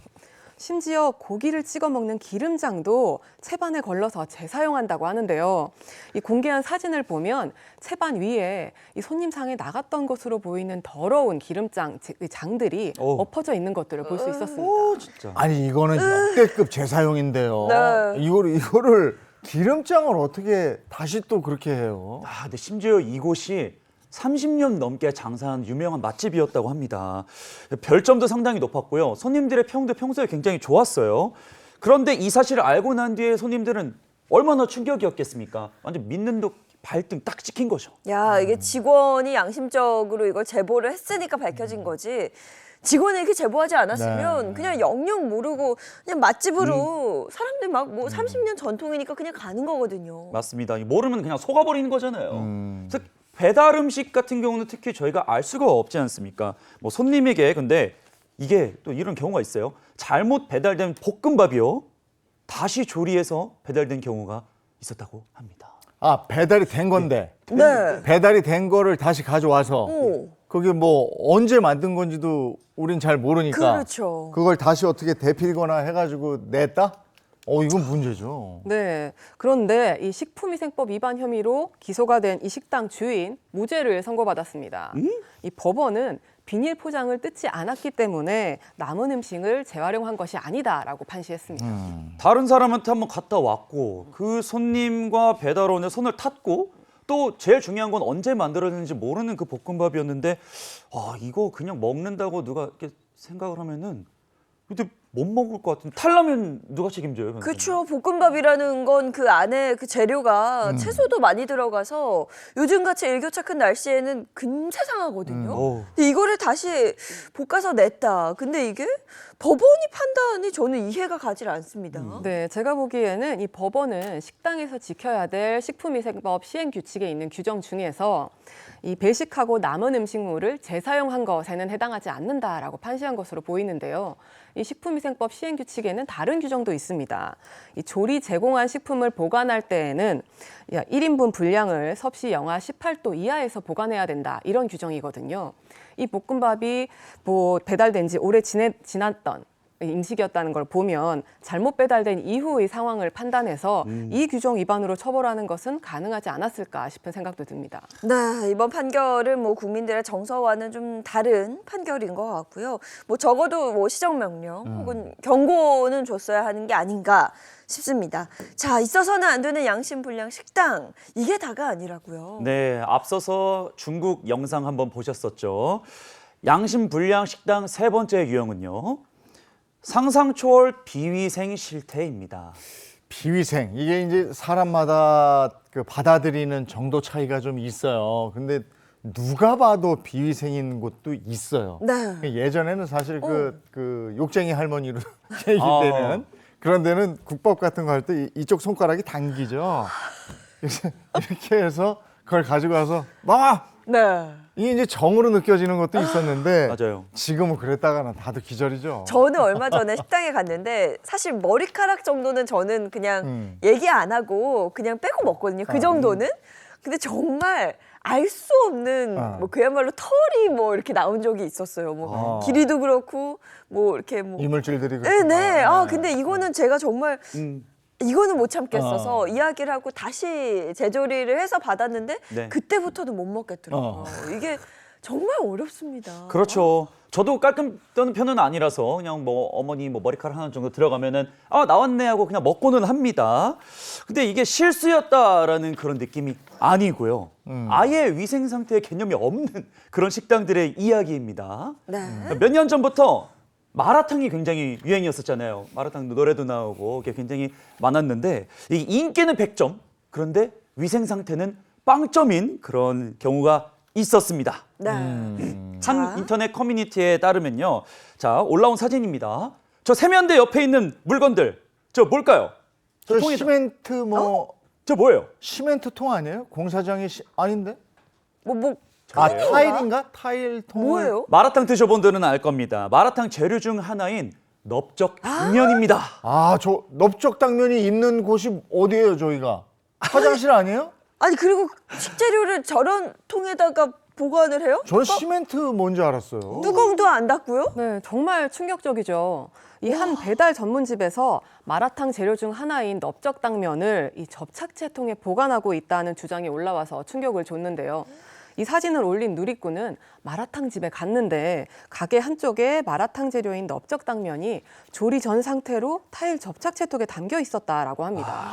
심지어 고기를 찍어 먹는 기름장도 채반에 걸러서 재사용한다고 하는데요. 이 공개한 사진을 보면 채반 위에 이 손님상에 나갔던 것으로 보이는 더러운 장들이 엎어져 있는 것들을 볼 수 있었습니다. 진짜. 아니 이거는 역대급 재사용인데요. 네. 이거를 기름장을 어떻게 다시 또 그렇게 해요? 근데 심지어 이곳이 30년 넘게 장사한 유명한 맛집이었다고 합니다. 별점도 상당히 높았고요. 손님들의 평도 평소에 굉장히 좋았어요. 그런데 이 사실을 알고 난 뒤에 손님들은 얼마나 충격이었겠습니까? 완전 믿는 듯 발등 딱 찍힌 거죠. 야, 이게 직원이 양심적으로 이걸 제보를 했으니까 밝혀진 거지. 직원이 이렇게 제보하지 않았으면 네. 그냥 영영 모르고 그냥 맛집으로 사람들 막 뭐 30년 전통이니까 그냥 가는 거거든요. 맞습니다. 모르면 그냥 속아버리는 거잖아요. 그래서 배달 음식 같은 경우는 특히 저희가 알 수가 없지 않습니까? 뭐 손님에게 근데 이게 또 이런 경우가 있어요. 잘못 배달된 볶음밥이요. 다시 조리해서 배달된 경우가 있었다고 합니다. 배달이 된 건데 네. 배달이 된 거를 다시 가져와서 오. 그게 뭐 언제 만든 건지도 우린 잘 모르니까 그렇죠. 그걸 다시 어떻게 데필거나 해가지고 냈다? 이건 문제죠. 네. 그런데 이 식품위생법 위반 혐의로 기소가 된 이 식당 주인 무죄를 선고받았습니다. 이 법원은 비닐 포장을 뜯지 않았기 때문에 남은 음식을 재활용한 것이 아니다라고 판시했습니다. 다른 사람한테 한번 갔다 왔고 그 손님과 배달원의 손을 탔고 또 제일 중요한 건 언제 만들어졌는지 모르는 그 볶음밥이었는데 이거 그냥 먹는다고 누가 이렇게 생각을 하면은 근데 못 먹을 것 같은데 탈라면 누가 책임져요? 변호사님? 그렇죠. 볶음밥이라는 건 그 안에 그 재료가 채소도 많이 들어가서 요즘같이 일교차 큰 날씨에는 금세 상하거든요. 근데 이거를 다시 볶아서 냈다. 근데 이게 법원이 판단이 저는 이해가 가질 않습니다. 네, 제가 보기에는 이 법원은 식당에서 지켜야 될 식품위생법 시행 규칙에 있는 규정 중에서 이 배식하고 남은 음식물을 재사용한 것에는 해당하지 않는다라고 판시한 것으로 보이는데요. 이 식품위생법 시행 규칙에는 다른 규정도 있습니다. 이 조리 제공한 식품을 보관할 때에는 1인분 분량을 섭씨 영하 18도 이하에서 보관해야 된다. 이런 규정이거든요. 이 볶음밥이 뭐 배달된 지 오래 지났던 음식이었다는 걸 보면 잘못 배달된 이후의 상황을 판단해서 이 규정 위반으로 처벌하는 것은 가능하지 않았을까 싶은 생각도 듭니다. 네, 이번 판결은 뭐 국민들의 정서와는 좀 다른 판결인 것 같고요. 뭐 적어도 뭐 시정명령 혹은 경고는 줬어야 하는 게 아닌가 싶습니다. 자, 있어서는 안 되는 양심불량 식당. 이게 다가 아니라고요. 네, 앞서서 중국 영상 한번 보셨었죠. 양심불량 식당 세 번째 유형은요. 상상 초월 비위생 실태입니다. 비위생 이게 이제 사람마다 그 받아들이는 정도 차이가 좀 있어요. 근데 누가 봐도 비위생인 곳도 있어요. 네. 예전에는 사실 그 욕쟁이 할머니로 얘기 때는 그런 데는 국밥 같은 거 할 때 이쪽 손가락이 당기죠. 그래서 이렇게 해서 그걸 가지고 와서 먹어 네. 이게 이제 정으로 느껴지는 것도 있었는데 맞아요. 지금은 그랬다가는 다들 기절이죠. 저는 얼마 전에 식당에 갔는데 사실 머리카락 정도는 저는 그냥 얘기 안 하고 그냥 빼고 먹거든요. 그 정도는. 근데 정말 알 수 없는 뭐 그야말로 털이 뭐 이렇게 나온 적이 있었어요. 뭐 길이도 그렇고 뭐 이렇게 뭐 이물질들이 네네. 그렇구나. 근데 이거는 제가 정말 이거는 못 참겠어서 이야기를 하고 다시 재조리를 해서 받았는데 네. 그때부터는 못 먹겠더라고요. 이게 정말 어렵습니다. 그렇죠. 저도 깔끔 떠는 편은 아니라서 그냥 뭐 어머니 뭐 머리카락 하나 정도 들어가면은 아 나왔네 하고 그냥 먹고는 합니다. 근데 이게 실수였다라는 그런 느낌이 아니고요. 아예 위생 상태의 개념이 없는 그런 식당들의 이야기입니다. 네. 몇 년 전부터 마라탕이 굉장히 유행이었었잖아요. 마라탕 노래도 나오고 그게 굉장히 많았는데 이 인기는 100점 그런데 위생 상태는 빵점인 그런 경우가 있었습니다. 네. 한 인터넷 커뮤니티에 따르면요. 자, 올라온 사진입니다. 저 세면대 옆에 있는 물건들. 저 뭘까요? 저 통에다- 시멘트 뭐 저 뭐예요? 시멘트 통 아니에요? 공사장이 아닌데? 뭐 타일인가? 타일 통. 뭐예요? 마라탕 드셔본 분들은 알 겁니다. 마라탕 재료 중 하나인 넓적 당면입니다. 저 넓적 당면이 있는 곳이 어디예요, 저희가? 화장실 아니에요? 아니 그리고 식재료를 저런 통에다가 보관을 해요? 저는 시멘트 뭔지 알았어요. 뚜껑도 안 닫고요? 네, 정말 충격적이죠. 이 한 배달 전문집에서 마라탕 재료 중 하나인 넓적 당면을 이 접착제통에 보관하고 있다는 주장이 올라와서 충격을 줬는데요. 이 사진을 올린 누리꾼은 마라탕 집에 갔는데 가게 한쪽에 마라탕 재료인 넓적 당면이 조리 전 상태로 타일 접착제통에 담겨 있었다라고 합니다.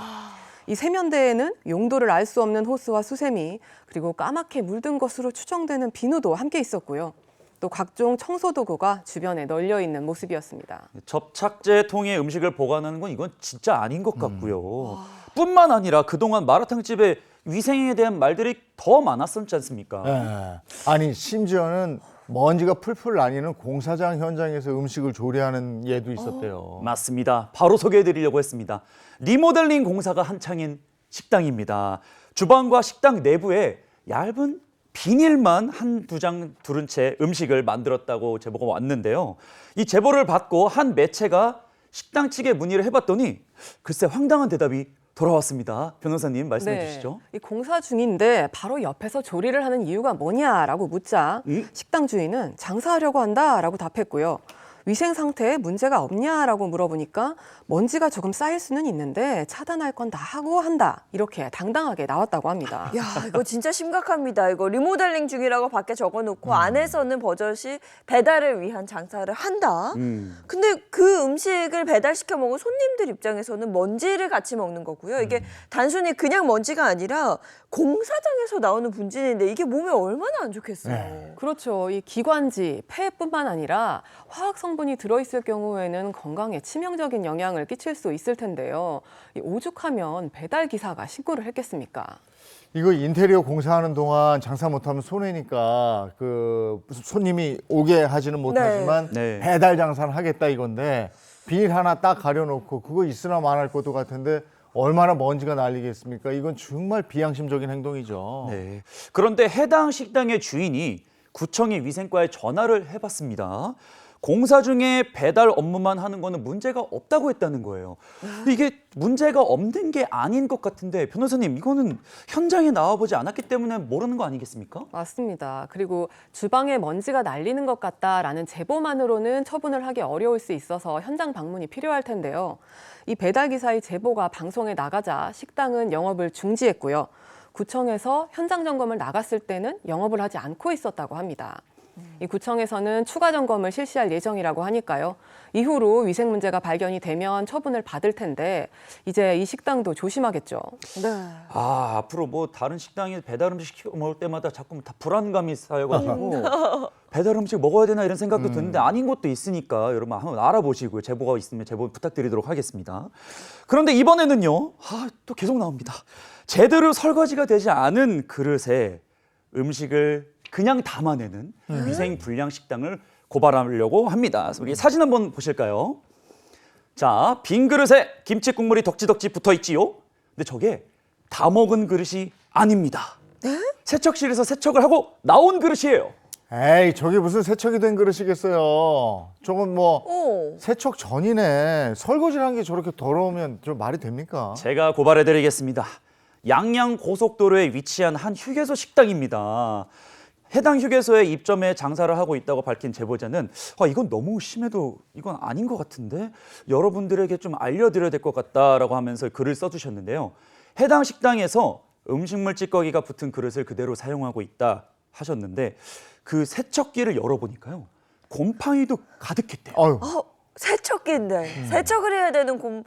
이 세면대에는 용도를 알 수 없는 호스와 수세미 그리고 까맣게 물든 것으로 추정되는 비누도 함께 있었고요. 또 각종 청소 도구가 주변에 널려 있는 모습이었습니다. 접착제 통에 음식을 보관하는 건 이건 진짜 아닌 것 같고요. 뿐만 아니라 그동안 마라탕집의 위생에 대한 말들이 더 많았었지 않습니까? 예. 아니 심지어는 먼지가 풀풀 나뉘는 공사장 현장에서 음식을 조리하는 예도 있었대요. 맞습니다. 바로 소개해드리려고 했습니다. 리모델링 공사가 한창인 식당입니다. 주방과 식당 내부에 얇은 비닐만 한두 장 두른 채 음식을 만들었다고 제보가 왔는데요. 이 제보를 받고 한 매체가 식당 측에 문의를 해봤더니 글쎄 황당한 대답이 돌아왔습니다. 변호사님 말씀해 주시죠. 이 공사 중인데 바로 옆에서 조리를 하는 이유가 뭐냐라고 묻자 식당 주인은 장사하려고 한다라고 답했고요. 위생 상태에 문제가 없냐라고 물어보니까 먼지가 조금 쌓일 수는 있는데 차단할 건 다 하고 한다. 이렇게 당당하게 나왔다고 합니다. 야, 이거 진짜 심각합니다. 이거 리모델링 중이라고 밖에 적어놓고 안에서는 버젓이 배달을 위한 장사를 한다. 근데 그 음식을 배달시켜 먹은 손님들 입장에서는 먼지를 같이 먹는 거고요. 이게 단순히 그냥 먼지가 아니라 공사장에서 나오는 분진인데 이게 몸에 얼마나 안 좋겠어요. 그렇죠. 이 기관지, 폐뿐만 아니라 화학 성분이 들어있을 경우에는 건강에 치명적인 영향을 끼칠 수 있을 텐데요. 이 오죽하면 배달 기사가 신고를 했겠습니까? 이거 인테리어 공사하는 동안 장사 못하면 손해니까 그 손님이 오게 하지는 못하지만 네. 배달 장사는 하겠다 이건데 비닐 하나 딱 가려놓고 그거 있으나 마나할 것도 같은데 얼마나 먼지가 날리겠습니까? 이건 정말 비양심적인 행동이죠. 네. 그런데 해당 식당의 주인이 구청의 위생과에 전화를 해봤습니다. 공사 중에 배달 업무만 하는 거는 문제가 없다고 했다는 거예요. 근데 이게 문제가 없는 게 아닌 것 같은데 변호사님 이거는 현장에 나와보지 않았기 때문에 모르는 거 아니겠습니까? 맞습니다. 그리고 주방에 먼지가 날리는 것 같다라는 제보만으로는 처분을 하기 어려울 수 있어서 현장 방문이 필요할 텐데요. 이 배달 기사의 제보가 방송에 나가자 식당은 영업을 중지했고요. 구청에서 현장 점검을 나갔을 때는 영업을 하지 않고 있었다고 합니다. 이 구청에서는 추가 점검을 실시할 예정이라고 하니까요. 이후로 위생 문제가 발견이 되면 처분을 받을 텐데 이제 이 식당도 조심하겠죠. 네. 앞으로 뭐 다른 식당에 배달 음식 시켜 먹을 때마다 자꾸 다 불안감이 쌓여가지고 배달 음식 먹어야 되나 이런 생각도 드는데 아닌 것도 있으니까 여러분 한번 알아보시고요. 제보가 있으면 제보 부탁드리도록 하겠습니다. 그런데 이번에는요. 또 계속 나옵니다. 제대로 설거지가 되지 않은 그릇에 음식을 그냥 담아내는 위생 불량 식당을 고발하려고 합니다. 우리 사진 한번 보실까요? 자, 빈 그릇에 김치 국물이 덕지덕지 붙어 있지요. 근데 저게 다 먹은 그릇이 아닙니다. 세척실에서 세척을 하고 나온 그릇이에요. 에이, 저게 무슨 세척이 된 그릇이겠어요. 저건 뭐 오. 세척 전이네. 설거지라는 게 저렇게 더러우면 좀 말이 됩니까? 제가 고발해드리겠습니다. 양양 고속도로에 위치한 한 휴게소 식당입니다. 해당 휴게소에 입점해 장사를 하고 있다고 밝힌 제보자는 이건 너무 심해도 이건 아닌 것 같은데 여러분들에게 좀 알려드려야 될 것 같다라고 하면서 글을 써주셨는데요. 해당 식당에서 음식물 찌꺼기가 붙은 그릇을 그대로 사용하고 있다 하셨는데 그 세척기를 열어보니까요. 곰팡이도 가득했대요. 어휴. 세척기인데 세척을 해야 되는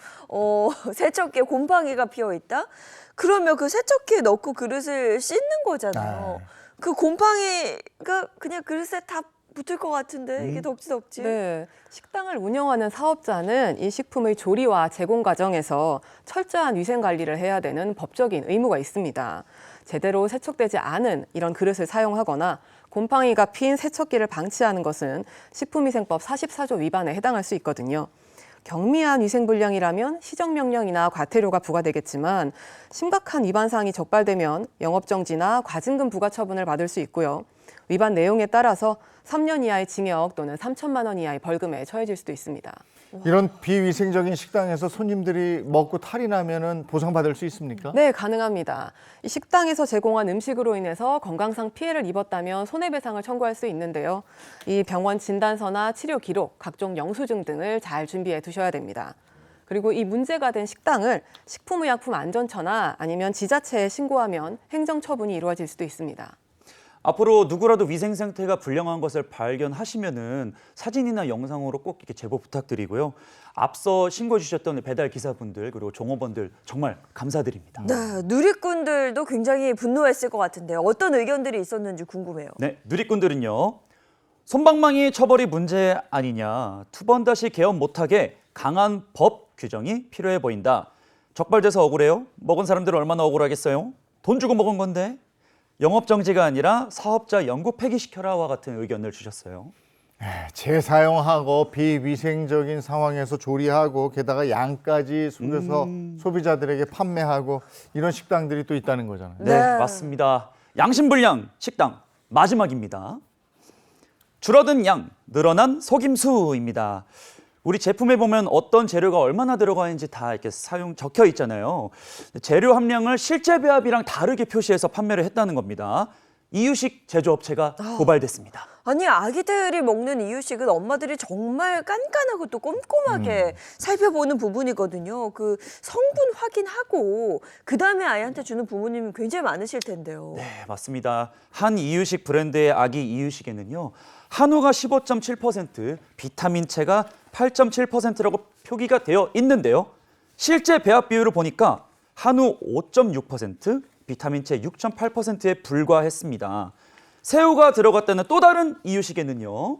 세척기에 곰팡이가 피어 있다? 그러면 그 세척기에 넣고 그릇을 씻는 거잖아요. 네. 그 곰팡이가 그냥 그릇에 다 붙을 것 같은데 이게 덕지덕지. 네, 식당을 운영하는 사업자는 이 식품의 조리와 제공 과정에서 철저한 위생 관리를 해야 되는 법적인 의무가 있습니다. 제대로 세척되지 않은 이런 그릇을 사용하거나 곰팡이가 핀 세척기를 방치하는 것은 식품위생법 44조 위반에 해당할 수 있거든요. 경미한 위생불량이라면 시정명령이나 과태료가 부과되겠지만 심각한 위반 사항이 적발되면 영업정지나 과징금 부과 처분을 받을 수 있고요. 위반 내용에 따라서 3년 이하의 징역 또는 3천만 원 이하의 벌금에 처해질 수도 있습니다. 이런 비위생적인 식당에서 손님들이 먹고 탈이 나면은 보상받을 수 있습니까? 네, 가능합니다. 이 식당에서 제공한 음식으로 인해서 건강상 피해를 입었다면 손해배상을 청구할 수 있는데요. 이 병원 진단서나 치료 기록, 각종 영수증 등을 잘 준비해 두셔야 됩니다. 그리고 이 문제가 된 식당을 식품의약품안전처나 아니면 지자체에 신고하면 행정처분이 이루어질 수도 있습니다. 앞으로 누구라도 위생 상태가 불량한 것을 발견하시면은 사진이나 영상으로 꼭 이렇게 제보 부탁드리고요. 앞서 신고해 주셨던 배달 기사분들 그리고 종업원들 정말 감사드립니다. 네, 누리꾼들도 굉장히 분노했을 것 같은데요. 어떤 의견들이 있었는지 궁금해요. 네, 누리꾼들은요. 솜방망이 처벌이 문제 아니냐. 두 번 다시 개업 못하게 강한 법 규정이 필요해 보인다. 적발돼서 억울해요? 먹은 사람들은 얼마나 억울하겠어요? 돈 주고 먹은 건데. 영업정지가 아니라 사업자 영구 폐기시켜라와 같은 의견을 주셨어요. 재사용하고 비위생적인 상황에서 조리하고 게다가 양까지 속여서 소비자들에게 판매하고 이런 식당들이 또 있다는 거잖아요. 네, 맞습니다. 양심불량 식당 마지막입니다. 줄어든 양, 늘어난 속임수입니다. 우리 제품에 보면 어떤 재료가 얼마나 들어가 있는지 다 이렇게 적혀 있잖아요. 재료 함량을 실제 배합이랑 다르게 표시해서 판매를 했다는 겁니다. 이유식 제조업체가 고발됐습니다. 아니, 아기들이 먹는 이유식은 엄마들이 정말 깐깐하고 또 꼼꼼하게 살펴보는 부분이거든요. 그 성분 확인하고 그다음에 아이한테 주는 부모님이 굉장히 많으실 텐데요. 네, 맞습니다. 한 이유식 브랜드의 아기 이유식에는요. 한우가 15.7%, 비타민체가 8.7%라고 표기가 되어 있는데요. 실제 배합 비율을 보니까 한우 5.6%, 비타민체 6.8%에 불과했습니다. 새우가 들어갔다는 또 다른 이유식에는요.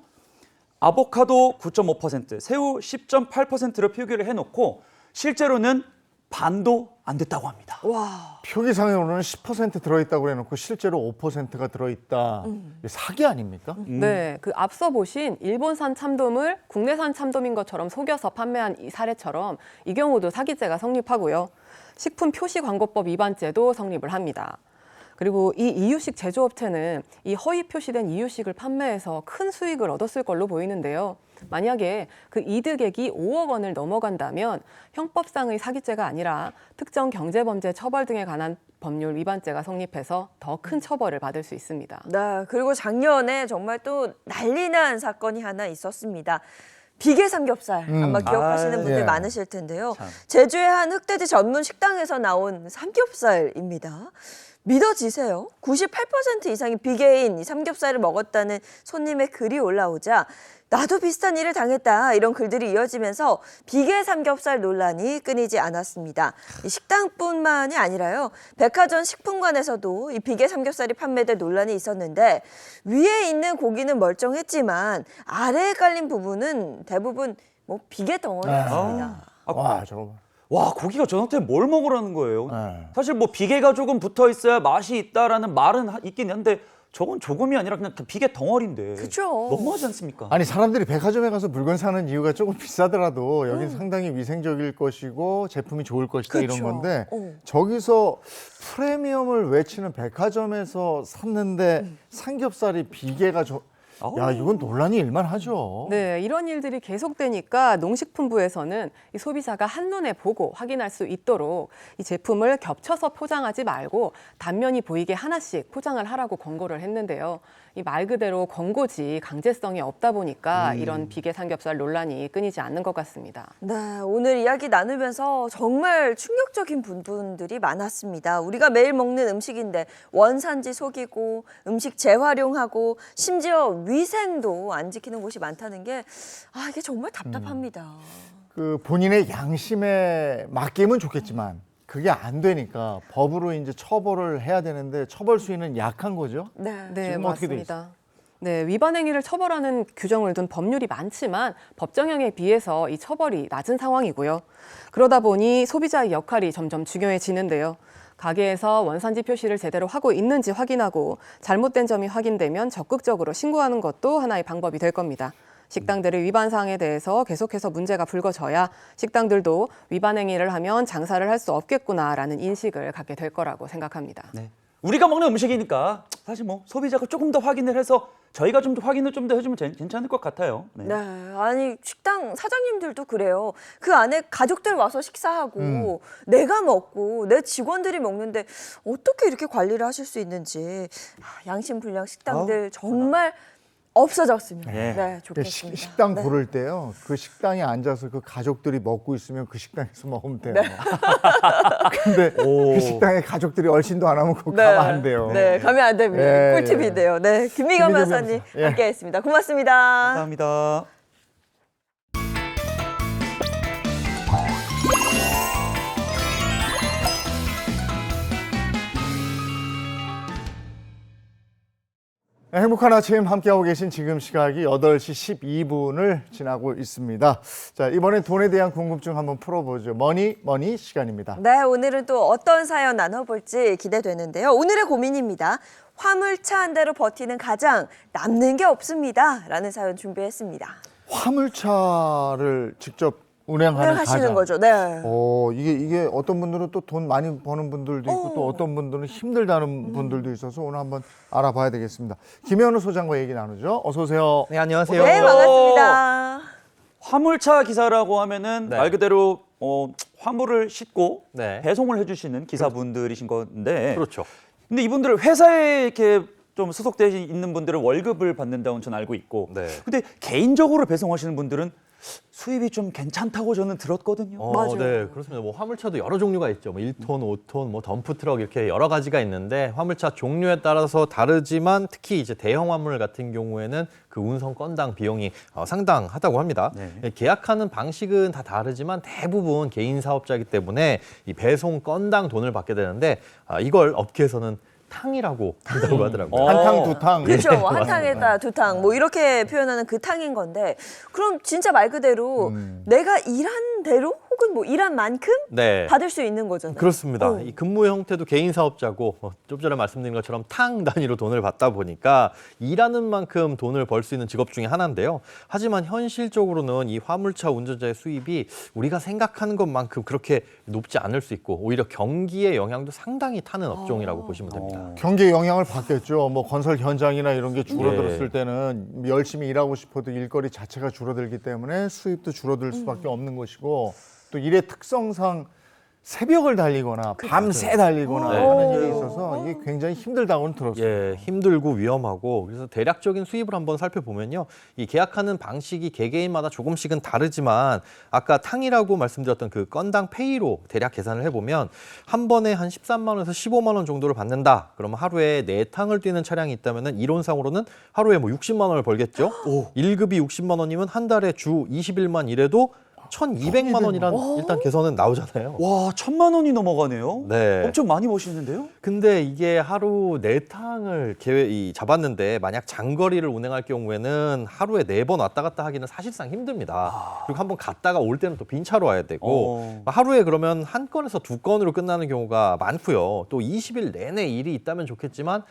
아보카도 9.5%, 새우 10.8%로 표기를 해놓고 실제로는 반도 안 됐다고 합니다. 와, 표기상으로는 10% 들어있다고 해놓고 실제로 5%가 들어있다. 이게 사기 아닙니까? 네, 그 앞서 보신 일본산 참돔을 국내산 참돔인 것처럼 속여서 판매한 이 사례처럼 이 경우도 사기죄가 성립하고요. 식품표시광고법 위반죄도 성립을 합니다. 그리고 이 이유식 제조업체는 이 허위 표시된 이유식을 판매해서 큰 수익을 얻었을 걸로 보이는데요. 만약에 그 이득액이 5억 원을 넘어간다면 형법상의 사기죄가 아니라 특정 경제범죄 처벌 등에 관한 법률 위반죄가 성립해서 더 큰 처벌을 받을 수 있습니다. 네, 그리고 작년에 정말 또 난리난 사건이 하나 있었습니다. 비계 삼겹살 아마 기억하시는 분들 예. 많으실 텐데요. 참. 제주의 한 흑돼지 전문 식당에서 나온 삼겹살입니다. 믿어지세요? 98% 이상이 비계인 이 삼겹살을 먹었다는 손님의 글이 올라오자 나도 비슷한 일을 당했다 이런 글들이 이어지면서 비계 삼겹살 논란이 끊이지 않았습니다. 이 식당뿐만이 아니라요. 백화점 식품관에서도 이 비계 삼겹살이 판매된 논란이 있었는데 위에 있는 고기는 멀쩡했지만 아래에 깔린 부분은 대부분 뭐 비계 덩어리였습니다. 와, 저거. 와, 고기가 저한테 뭘 먹으라는 거예요. 네. 사실 뭐 비계가 조금 붙어 있어야 맛이 있다라는 말은 있긴 한데 저건 조금이 아니라 그냥 비계 덩어리인데. 그쵸. 너무하지 않습니까? 아니 사람들이 백화점에 가서 물건 사는 이유가 조금 비싸더라도 여긴 상당히 위생적일 것이고 제품이 좋을 것이다 이런 그쵸. 건데 저기서 프리미엄을 외치는 백화점에서 샀는데 삼겹살이 비계가 야 이건 논란이 일만하죠. 네, 이런 일들이 계속되니까 농식품부에서는 이 소비자가 한눈에 보고 확인할 수 있도록 이 제품을 겹쳐서 포장하지 말고 단면이 보이게 하나씩 포장을 하라고 권고를 했는데요. 이 말 그대로 권고지 강제성이 없다 보니까 이런 비계 삼겹살 논란이 끊이지 않는 것 같습니다. 네, 오늘 이야기 나누면서 정말 충격적인 부분들이 많았습니다. 우리가 매일 먹는 음식인데 원산지 속이고 음식 재활용하고 심지어 위생도 안 지키는 곳이 많다는 게 이게 정말 답답합니다. 그 본인의 양심에 맡기면 좋겠지만 그게 안 되니까 법으로 이제 처벌을 해야 되는데 처벌 수위는 약한 거죠. 네. 네, 지금 어떻게 돼 맞습니다. 네, 위반 행위를 처벌하는 규정을 둔 법률이 많지만 법정형에 비해서 이 처벌이 낮은 상황이고요. 그러다 보니 소비자의 역할이 점점 중요해지는데요. 가게에서 원산지 표시를 제대로 하고 있는지 확인하고 잘못된 점이 확인되면 적극적으로 신고하는 것도 하나의 방법이 될 겁니다. 식당들의 위반 사항에 대해서 계속해서 문제가 불거져야 식당들도 위반 행위를 하면 장사를 할 수 없겠구나라는 인식을 갖게 될 거라고 생각합니다. 네. 우리가 먹는 음식이니까 사실 뭐 소비자가 조금 더 확인을 해서 저희가 좀 더 확인을 좀 더 해주면 괜찮을 것 같아요. 네. 네, 아니 식당 사장님들도 그래요. 그 안에 가족들 와서 식사하고 내가 먹고 내 직원들이 먹는데 어떻게 이렇게 관리를 하실 수 있는지 양심불량 식당들 정말 없어졌으면 네. 좋겠습니다. 식당 네. 고를 때요. 그 식당에 앉아서 그 가족들이 먹고 있으면 그 식당에서 먹으면 돼요. 근데 그 식당에 가족들이 얼씬도 안 하면 그거 가면 안 돼요. 네, 가면 안 됩니다. 예, 꿀팁인데요. 네, 김미경 김미경 변호사님 변호사. 예. 함께했습니다. 고맙습니다. 감사합니다. 네, 행복한 아침 함께하고 계신 지금 시각이 8시 12분을 지나고 있습니다. 자, 이번엔 돈에 대한 궁금증 한번 풀어보죠. 머니 시간입니다. 네, 오늘은 또 어떤 사연 나눠볼지 기대되는데요. 오늘의 고민입니다. 화물차 한 대로 버티는 가장 남는 게 없습니다. 라는 사연 준비했습니다. 화물차를 직접 운행하는 하시는 가장. 거죠. 네. 이게 어떤 분들은 또 돈 많이 버는 분들도 있고 또 어떤 분들은 힘들다는 분들도 있어서 오늘 한번 알아봐야 되겠습니다. 김현우 소장과 얘기 나누죠. 어서 오세요. 네, 안녕하세요. 네, 반갑습니다. 화물차 기사라고 하면은 네. 말 그대로 화물을 싣고 네. 배송을 해주시는 기사분들이신 건데. 그렇죠. 근데 이분들은 회사에 이렇게 좀 소속되어 있는 분들은 월급을 받는다고 저는 알고 있고. 네. 근데 개인적으로 배송하시는 분들은 수입이 좀 괜찮다고 저는 들었거든요. 맞아요. 네, 그렇습니다. 뭐 화물차도 여러 종류가 있죠. 뭐 1톤, 5톤, 뭐 덤프 트럭 이렇게 여러 가지가 있는데 화물차 종류에 따라서 다르지만 특히 이제 대형 화물 같은 경우에는 그 운송 건당 비용이 상당하다고 합니다. 네. 계약하는 방식은 다 다르지만 대부분 개인 사업자이기 때문에 이 배송 건당 돈을 받게 되는데 이걸 업계에서는 탕이라고 한다고 하더라고요. 한 탕, 두 탕. 그렇죠. 한 탕에다 두 탕, 뭐 이렇게 표현하는 그 탕인 건데, 그럼 진짜 말 그대로 내가 일한 대로 혹은 뭐 일한 만큼 네. 받을 수 있는 거잖아요. 그렇습니다. 어. 이 근무 형태도 개인 사업자고 좀 전에 말씀드린 것처럼 탕 단위로 돈을 받다 보니까 일하는 만큼 돈을 벌 수 있는 직업 중에 하나인데요. 하지만 현실적으로는 이 화물차 운전자의 수입이 우리가 생각하는 것만큼 그렇게 높지 않을 수 있고 오히려 경기의 영향도 상당히 타는 업종이라고 보시면 됩니다. 경기에 영향을 받겠죠. 뭐 건설 현장이나 이런 게 줄어들었을 예. 때는 열심히 일하고 싶어도 일거리 자체가 줄어들기 때문에 수입도 줄어들 수밖에 없는 것이고 또 일의 특성상 새벽을 달리거나 밤새 달리거나 네. 하는 일이 있어서 이게 굉장히 힘들다고는 들었어요. 예, 힘들고 위험하고 그래서 대략적인 수입을 한번 살펴보면요. 이 계약하는 방식이 개개인마다 조금씩은 다르지만 아까 탕이라고 말씀드렸던 그 건당 페이로 대략 계산을 해보면 한 번에 한 13만 원에서 15만 원 정도를 받는다. 그러면 하루에 4탕을 뛰는 차량이 있다면 이론상으로는 하루에 뭐 60만 원을 벌겠죠. 1급이 60만 원이면 한 달에 주 20일만 일해도 1,200만 원이란 일단 개선은 나오잖아요. 와, 1,000만 원이 넘어가네요. 네. 엄청 많이 버시는데요? 근데 이게 하루 4탕을 잡았는데 만약 장거리를 운행할 경우에는 하루에 4번 왔다 갔다 하기는 사실상 힘듭니다. 그리고 한번 갔다가 올 때는 또 빈 차로 와야 되고 하루에 그러면 한 건에서 2건으로 끝나는 경우가 많고요. 또 20일 내내 일이 있다면 좋겠지만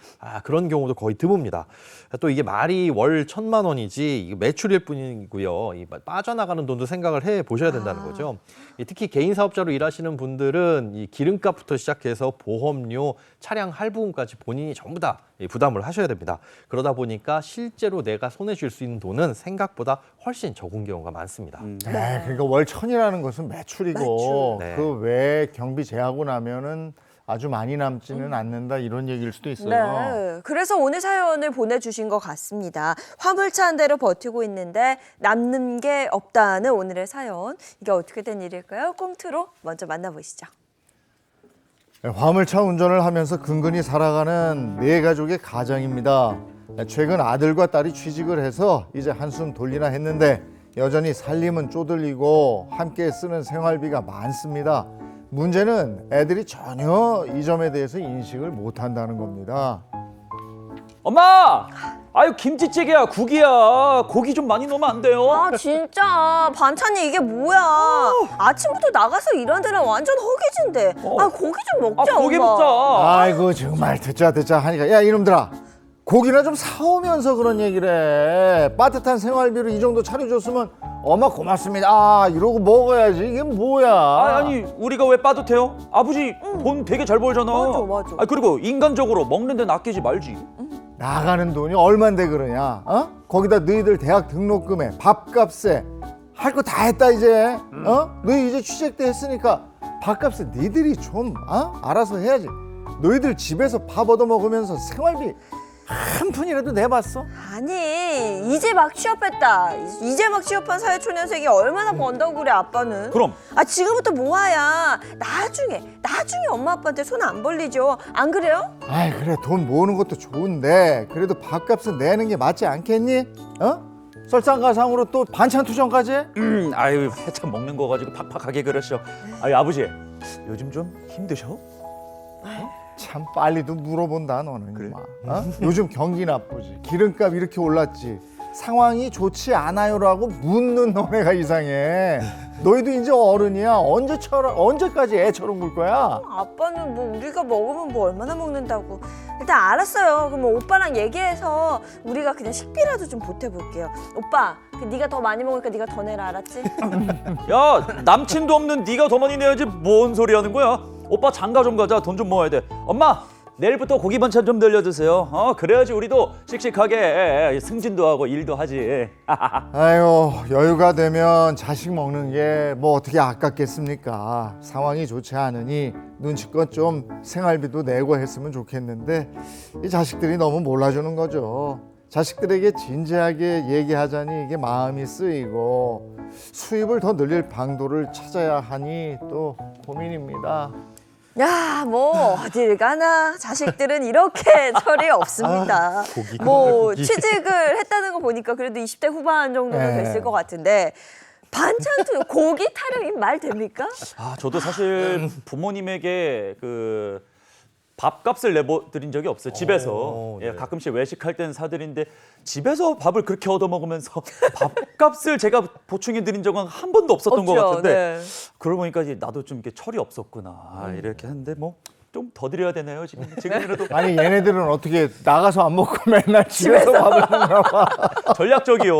그런 경우도 거의 드뭅니다. 또 이게 말이 월 1,000만 원이지 이게 매출일 뿐이고요. 이 빠져나가는 돈도 생각을 해 보셔야 된다는 거죠. 특히 개인 사업자로 일하시는 분들은 이 기름값부터 시작해서 보험료, 차량 할부금까지 본인이 전부 다 부담을 하셔야 됩니다. 그러다 보니까 실제로 내가 손에 쥘 수 있는 돈은 생각보다 훨씬 적은 경우가 많습니다. 네, 그러니까 월 1,000이라는 것은 매출이고 매출. 네. 그 외에 경비 제하고 나면은 아주 많이 남지는 않는다 이런 얘기일 수도 있어요. 네. 그래서 오늘 사연을 보내주신 것 같습니다. 화물차 한 대로 버티고 있는데 남는 게 없다는 오늘의 사연. 이게 어떻게 된 일일까요? 꽁트로 먼저 만나보시죠. 네, 화물차 운전을 하면서 근근히 살아가는 네 가족의 가장입니다. 최근 아들과 딸이 취직을 해서 이제 한숨 돌리나 했는데 여전히 살림은 쪼들리고 함께 쓰는 생활비가 많습니다. 문제는 애들이 전혀 이 점에 대해서 인식을 못한다는 겁니다. 엄마! 아유, 김치찌개야, 국이야. 고기 좀 많이 넣으면 안 돼요? 아 진짜 반찬이 이게 뭐야? 아침부터 나가서 일한 데는 완전 허기진데. 아 고기 좀 먹자 고기 엄마. 먹자. 아이고 정말 듣자 하니까 야 이놈들아 고기나 좀 사오면서 그런 얘기를 해. 빠듯한 생활비로 이 정도 차려줬으면 엄마 고맙습니다 이러고 먹어야지. 이게 뭐야. 아니, 우리가 왜 빠듯해요? 아버지 돈 되게 잘 벌잖아. 맞아. 그리고 인간적으로 먹는 데는 아끼지 말지. 나가는 돈이 얼만데 그러냐. 거기다 너희들 대학 등록금에 밥값에 할 거 다 했다 이제. 너희 이제 취직 때 했으니까 밥값에 너희들이 좀 알아서 해야지. 너희들 집에서 밥 얻어 먹으면서 생활비 한 푼이라도 내봤어? 아니 이제 막 취업했다. 이제 막 취업한 사회초년생이 얼마나 번다고 그래 아빠는. 그럼. 지금부터 모아야 나중에 엄마 아빠한테 손 안 벌리죠. 안 그래요? 아이 그래 돈 모으는 것도 좋은데 그래도 밥값은 내는 게 맞지 않겠니? 설상가상으로 또 반찬 투정까지 해? 아유, 해참 먹는 거 가지고 팍팍하게 그러셔. 아유, 아버지 요즘 좀 힘드셔? 참 빨리도 물어본다 너는. 그래? 요즘 경기 나쁘지. 기름값 이렇게 올랐지. 상황이 좋지 않아요라고 묻는 너네가 이상해. 너희도 이제 어른이야. 언제까지 애처럼 굴 거야? 아빠는 뭐 우리가 먹으면 뭐 얼마나 먹는다고. 일단 알았어요. 그럼 오빠랑 얘기해서 우리가 그냥 식비라도 좀 보태볼게요. 오빠, 네가 더 많이 먹으니까 네가 더 내라, 알았지? 야, 남친도 없는 네가 더 많이 내야지. 뭔 소리 하는 거야? 오빠 장가 좀 가자. 돈 좀 모아야 돼. 엄마, 내일부터 고기 반찬 좀 늘려주세요. 그래야지 우리도 씩씩하게 승진도 하고 일도 하지. 아유 여유가 되면 자식 먹는 게 뭐 어떻게 아깝겠습니까? 상황이 좋지 않으니 눈치껏 좀 생활비도 내고 했으면 좋겠는데 이 자식들이 너무 몰라주는 거죠. 자식들에게 진지하게 얘기하자니 이게 마음이 쓰이고 수입을 더 늘릴 방도를 찾아야 하니 또 고민입니다. 야, 뭐 어딜 가나 자식들은 이렇게 철이 없습니다. 뭐 취직을 했다는 거 보니까 그래도 20대 후반 정도는 네. 됐을 것 같은데 반찬도 고기 타령이 말 됩니까? 저도 사실 부모님에게 그 밥값을 내드린 적이 없어요. 집에서. 네. 가끔씩 외식할 때는 사드리는데 집에서 밥을 그렇게 얻어 먹으면서 밥값을 제가 보충해 드린 적은 한 번도 없었던 것 같은데 네. 그러고 보니까 이제 나도 좀 이렇게 철이 없었구나 이렇게 하는데 뭐 좀 더 드려야 되나요 지금이라도. 아니 얘네들은 어떻게 나가서 안 먹고 맨날 집에서 밥을 먹나 봐. 전략적이요.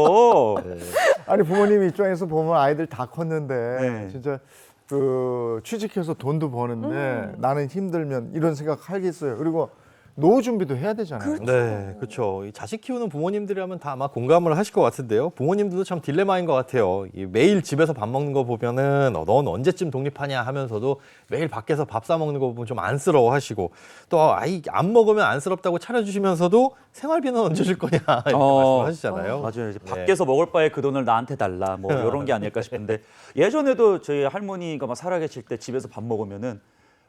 아니 부모님 입장에서 보면 아이들 다 컸는데 네. 진짜 그 취직해서 돈도 버는데 나는 힘들면 이런 생각 하겠어요. 그리고 노후 준비도 해야 되잖아요. 네, 그렇죠. 이 자식 키우는 부모님들이라면 다 아마 공감을 하실 것 같은데요. 부모님들도 참 딜레마인 것 같아요. 매일 집에서 밥 먹는 거 보면은 넌 언제쯤 독립하냐 하면서도 매일 밖에서 밥 사 먹는 거 보면 좀 안쓰러워하시고 또 아이 안 먹으면 안쓰럽다고 차려주시면서도 생활비는 언제 줄 거냐 이렇게 말씀하시잖아요. 맞아요. 이제 네. 밖에서 먹을 바에 그 돈을 나한테 달라 뭐 이런 게 아닐까 싶은데 예전에도 저희 할머니가 막 살아계실 때 집에서 밥 먹으면은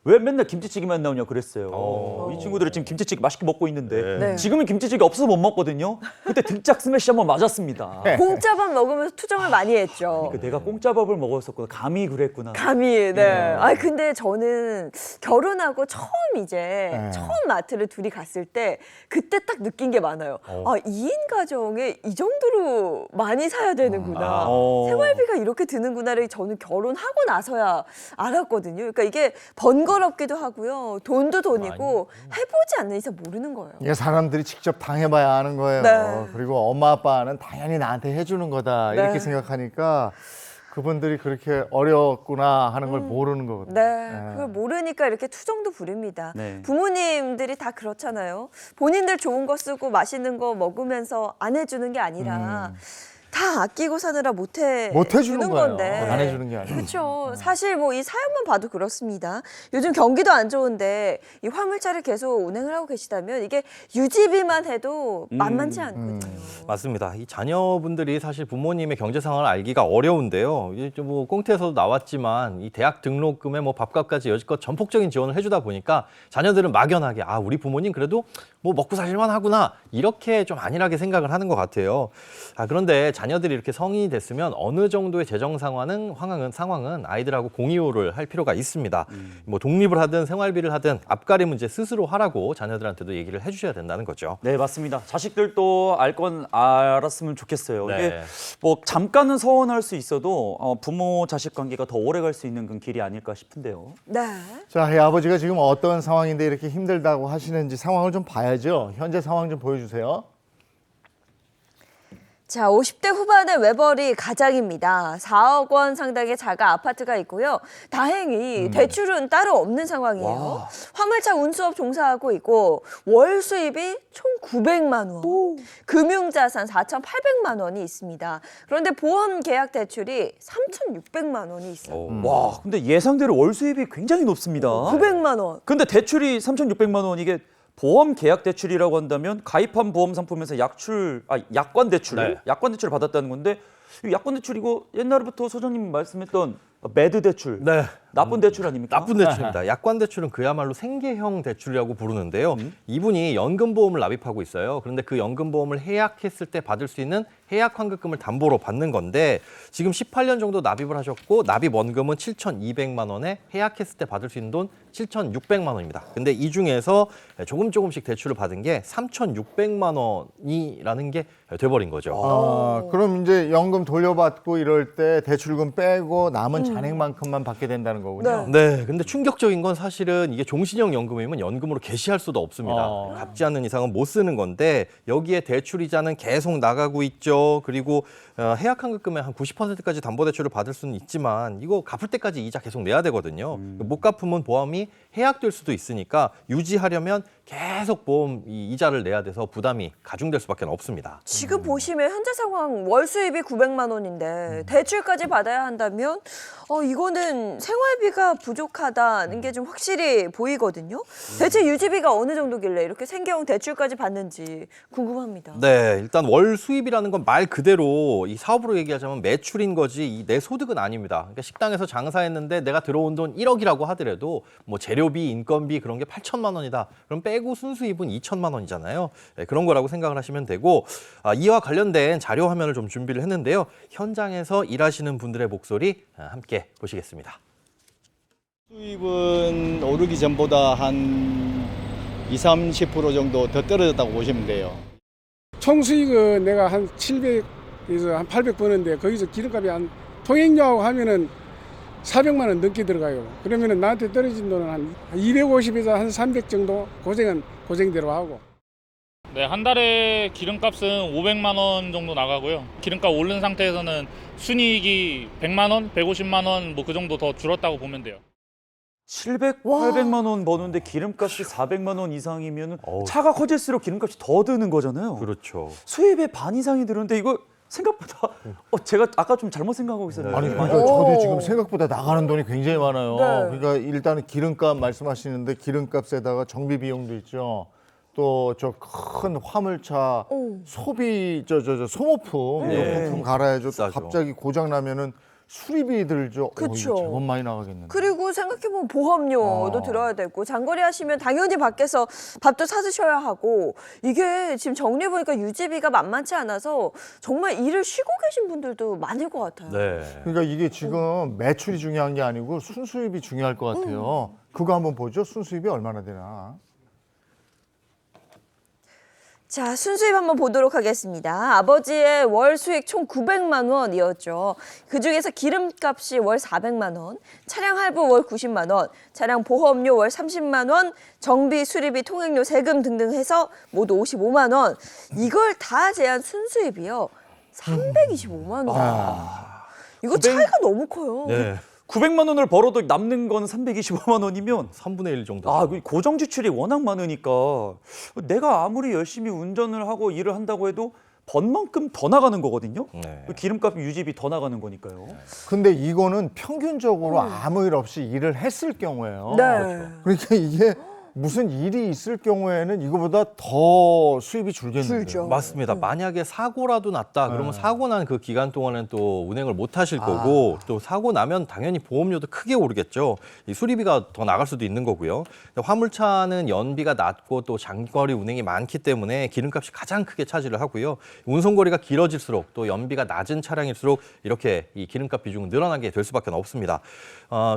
왜 맨날 김치찌개만 나오냐 그랬어요. 이 친구들이 지금 김치찌개 맛있게 먹고 있는데 네. 지금은 김치찌개 없어서 못 먹거든요. 그때 등짝 스매시 한번 맞았습니다. 공짜밥 먹으면서 투정을 많이 했죠. 그러니까 내가 공짜밥을 먹었었구나. 감히 그랬구나. 감히, 네. 아 근데 저는 결혼하고 처음 처음 마트를 둘이 갔을 때 그때 딱 느낀 게 많아요. 아, 2인 가정에 이 정도로 많이 사야 되는구나. 생활비가 이렇게 드는구나를 저는 결혼하고 나서야 알았거든요. 그러니까 이게 번거롭기도 하고요. 돈도 돈이고 해보지 않는 이상 모르는 거예요. 이게 사람들이 직접 당해봐야 하는 거예요. 네. 그리고 엄마 아빠는 당연히 나한테 해주는 거다 이렇게 네. 생각하니까 그분들이 그렇게 어렵구나 하는 걸 모르는 거거든요. 네, 그걸 모르니까 이렇게 투정도 부립니다. 네. 부모님들이 다 그렇잖아요. 본인들 좋은 거 쓰고 맛있는 거 먹으면서 안 해주는 게 아니라 다 아끼고 사느라 못 해주는 거예요. 건데. 안 해주는 게 아니고. 그렇죠. 사실 뭐 이 사연만 봐도 그렇습니다. 요즘 경기도 안 좋은데 이 화물차를 계속 운행을 하고 계시다면 이게 유지비만 해도 만만치 않거든요. 맞습니다. 이 자녀분들이 사실 부모님의 경제 상황을 알기가 어려운데요. 이제 뭐 꽁트에서도 나왔지만 이 대학 등록금에 뭐 밥값까지 여지껏 전폭적인 지원을 해주다 보니까 자녀들은 막연하게 아 우리 부모님 그래도 뭐 먹고 사실만 하구나 이렇게 좀 안일하게 생각을 하는 것 같아요. 그런데 자녀들이 이렇게 성인이 됐으면 어느 정도의 재정 상황은 아이들하고 공유를 할 필요가 있습니다. 뭐 독립을 하든 생활비를 하든 앞가림 문제 스스로 하라고 자녀들한테도 얘기를 해주셔야 된다는 거죠. 네, 맞습니다. 자식들도 알 건 알았으면 좋겠어요. 네. 이게 뭐 잠깐은 서운할 수 있어도 부모 자식 관계가 더 오래 갈 수 있는 그 길이 아닐까 싶은데요. 네. 자, 이 아버지가 지금 어떤 상황인데 이렇게 힘들다고 하시는지 상황을 좀 봐야죠. 현재 상황 좀 보여주세요. 자, 50대 후반의 외벌이 가장입니다. 4억 원 상당의 자가 아파트가 있고요. 다행히 대출은 따로 없는 상황이에요. 화물차 운수업 종사하고 있고 월 수입이 총 900만 원, 금융자산 4,800만 원이 있습니다. 그런데 보험 계약 대출이 3,600만 원이 있어요. 와, 근데 예상대로 월 수입이 굉장히 높습니다. 900만 원. 근데 대출이 3,600만 원 이게 보험 계약 대출이라고 한다면 가입한 보험 상품에서 약관 대출, 네. 약관 대출을 받았다는 건데 이 약관 대출이고 옛날부터 소장님 말씀했던 매드 대출, 네. 나쁜 대출 아닙니까? 나쁜 대출입니다. 약관 대출은 그야말로 생계형 대출이라고 부르는데요. 이분이 연금보험을 납입하고 있어요. 그런데 그 연금보험을 해약했을 때 받을 수 있는 해약 환급금을 담보로 받는 건데 지금 18년 정도 납입을 하셨고 납입 원금은 7,200만 원에 해약했을 때 받을 수 있는 돈 7,600만 원입니다. 근데 이 중에서 조금씩 대출을 받은 게 3,600만 원이라는 게 돼버린 거죠. 그럼 이제 연금 돌려받고 이럴 때 대출금 빼고 남은 잔액만큼만 받게 된다는 거군요. 네, 근데 충격적인 건 사실은 이게 종신형 연금이면 연금으로 개시할 수도 없습니다. 갚지 않는 이상은 못 쓰는 건데 여기에 대출이자는 계속 나가고 있죠. 그리고 해약 환급금의 한 90%까지 담보대출을 받을 수는 있지만 이거 갚을 때까지 이자 계속 내야 되거든요. 못 갚으면 보험이 해약될 수도 있으니까 유지하려면 계속 보험 이자를 내야 돼서 부담이 가중될 수밖에 없습니다. 지금 보시면 현재 상황 월 수입이 900만 원인데 대출까지 받아야 한다면 이거는 생활비가 부족하다는 게 좀 확실히 보이거든요. 대체 유지비가 어느 정도길래 이렇게 생계형 대출까지 받는지 궁금합니다. 네, 일단 월 수입이라는 건 말 그대로 이 사업으로 얘기하자면 매출인 거지 내 소득은 아닙니다. 그러니까 식당에서 장사했는데 내가 들어온 돈 1억이라고 하더라도 뭐 재료비, 인건비 그런 게 8천만 원이다. 그럼 빼고 순수입은 2천만 원이잖아요. 네, 그런 거라고 생각을 하시면 되고 이와 관련된 자료 화면을 좀 준비를 했는데요. 현장에서 일하시는 분들의 목소리 함께 보시겠습니다. 수입은 오르기 전보다 한 20-30% 정도 더 떨어졌다고 보시면 돼요. 총 수익은 내가 한 700에서 한 800 버는데 거기서 기름값이 한 통행료하고 하면은 400만 원 넘게 들어가요. 그러면은 나한테 떨어진 돈은 한 250에서 한 300 정도 고생은 고생대로 하고. 네, 한 달에 기름값은 500만 원 정도 나가고요. 기름값 오른 상태에서는 순이익이 100만 원, 150만 원 뭐 그 정도 더 줄었다고 보면 돼요. 700, 800만 원 버는데 기름값이 400만 원 이상이면 차가 커질수록 기름값이 더 드는 거잖아요. 그렇죠. 수입의 반 이상이 드는데 이거 생각보다 제가 아까 좀 잘못 생각하고 있었는데 아니 그러니까 저도 지금 생각보다 나가는 돈이 굉장히 많아요. 네. 그러니까 일단은 기름값 말씀하시는데 기름값에다가 정비 비용도 있죠. 또 저 큰 화물차 소비 소모품 네. 부품 갈아야죠. 또 싸죠. 갑자기 고장 나면은 수리비 들죠. 그쵸. 이거 제법 많이 나가겠는데. 그리고 생각해보면 보험료도 들어야 되고 장거리 하시면 당연히 밖에서 밥도 사 드셔야 하고 이게 지금 정리해보니까 유지비가 만만치 않아서 정말 일을 쉬고 계신 분들도 많을 것 같아요. 네. 그러니까 이게 지금 매출이 중요한 게 아니고 순수입이 중요할 것 같아요. 그거 한번 보죠. 순수입이 얼마나 되나. 자, 순수입 한번 보도록 하겠습니다. 아버지의 월 수익 총 900만 원이었죠. 그중에서 기름값이 월 400만 원, 차량 할부 월 90만 원, 차량 보험료 월 30만 원, 정비, 수리비, 통행료, 세금 등등 해서 모두 55만 원. 이걸 다 제한 순수입이요. 325만 원. 이거 차이가 너무 커요. 네. 900만 원을 벌어도 남는 건 325만 원이면 3분의 1 정도. 고정 지출이 워낙 많으니까 내가 아무리 열심히 운전을 하고 일을 한다고 해도 번 만큼 더 나가는 거거든요. 네. 기름값 유지비 더 나가는 거니까요. 근데 이거는 평균적으로 아무 일 없이 일을 했을 경우예요. 네. 그러니까 이게 무슨 일이 있을 경우에는 이거보다 더 수입이 줄겠는데요. 줄죠. 맞습니다. 만약에 사고라도 났다 그러면 사고 난 그 기간 동안은 또 운행을 못 하실 거고 또 사고 나면 당연히 보험료도 크게 오르겠죠. 이 수리비가 더 나갈 수도 있는 거고요. 화물차는 연비가 낮고 또 장거리 운행이 많기 때문에 기름값이 가장 크게 차지를 하고요. 운송거리가 길어질수록 또 연비가 낮은 차량일수록 이렇게 이 기름값 비중은 늘어나게 될 수밖에 없습니다.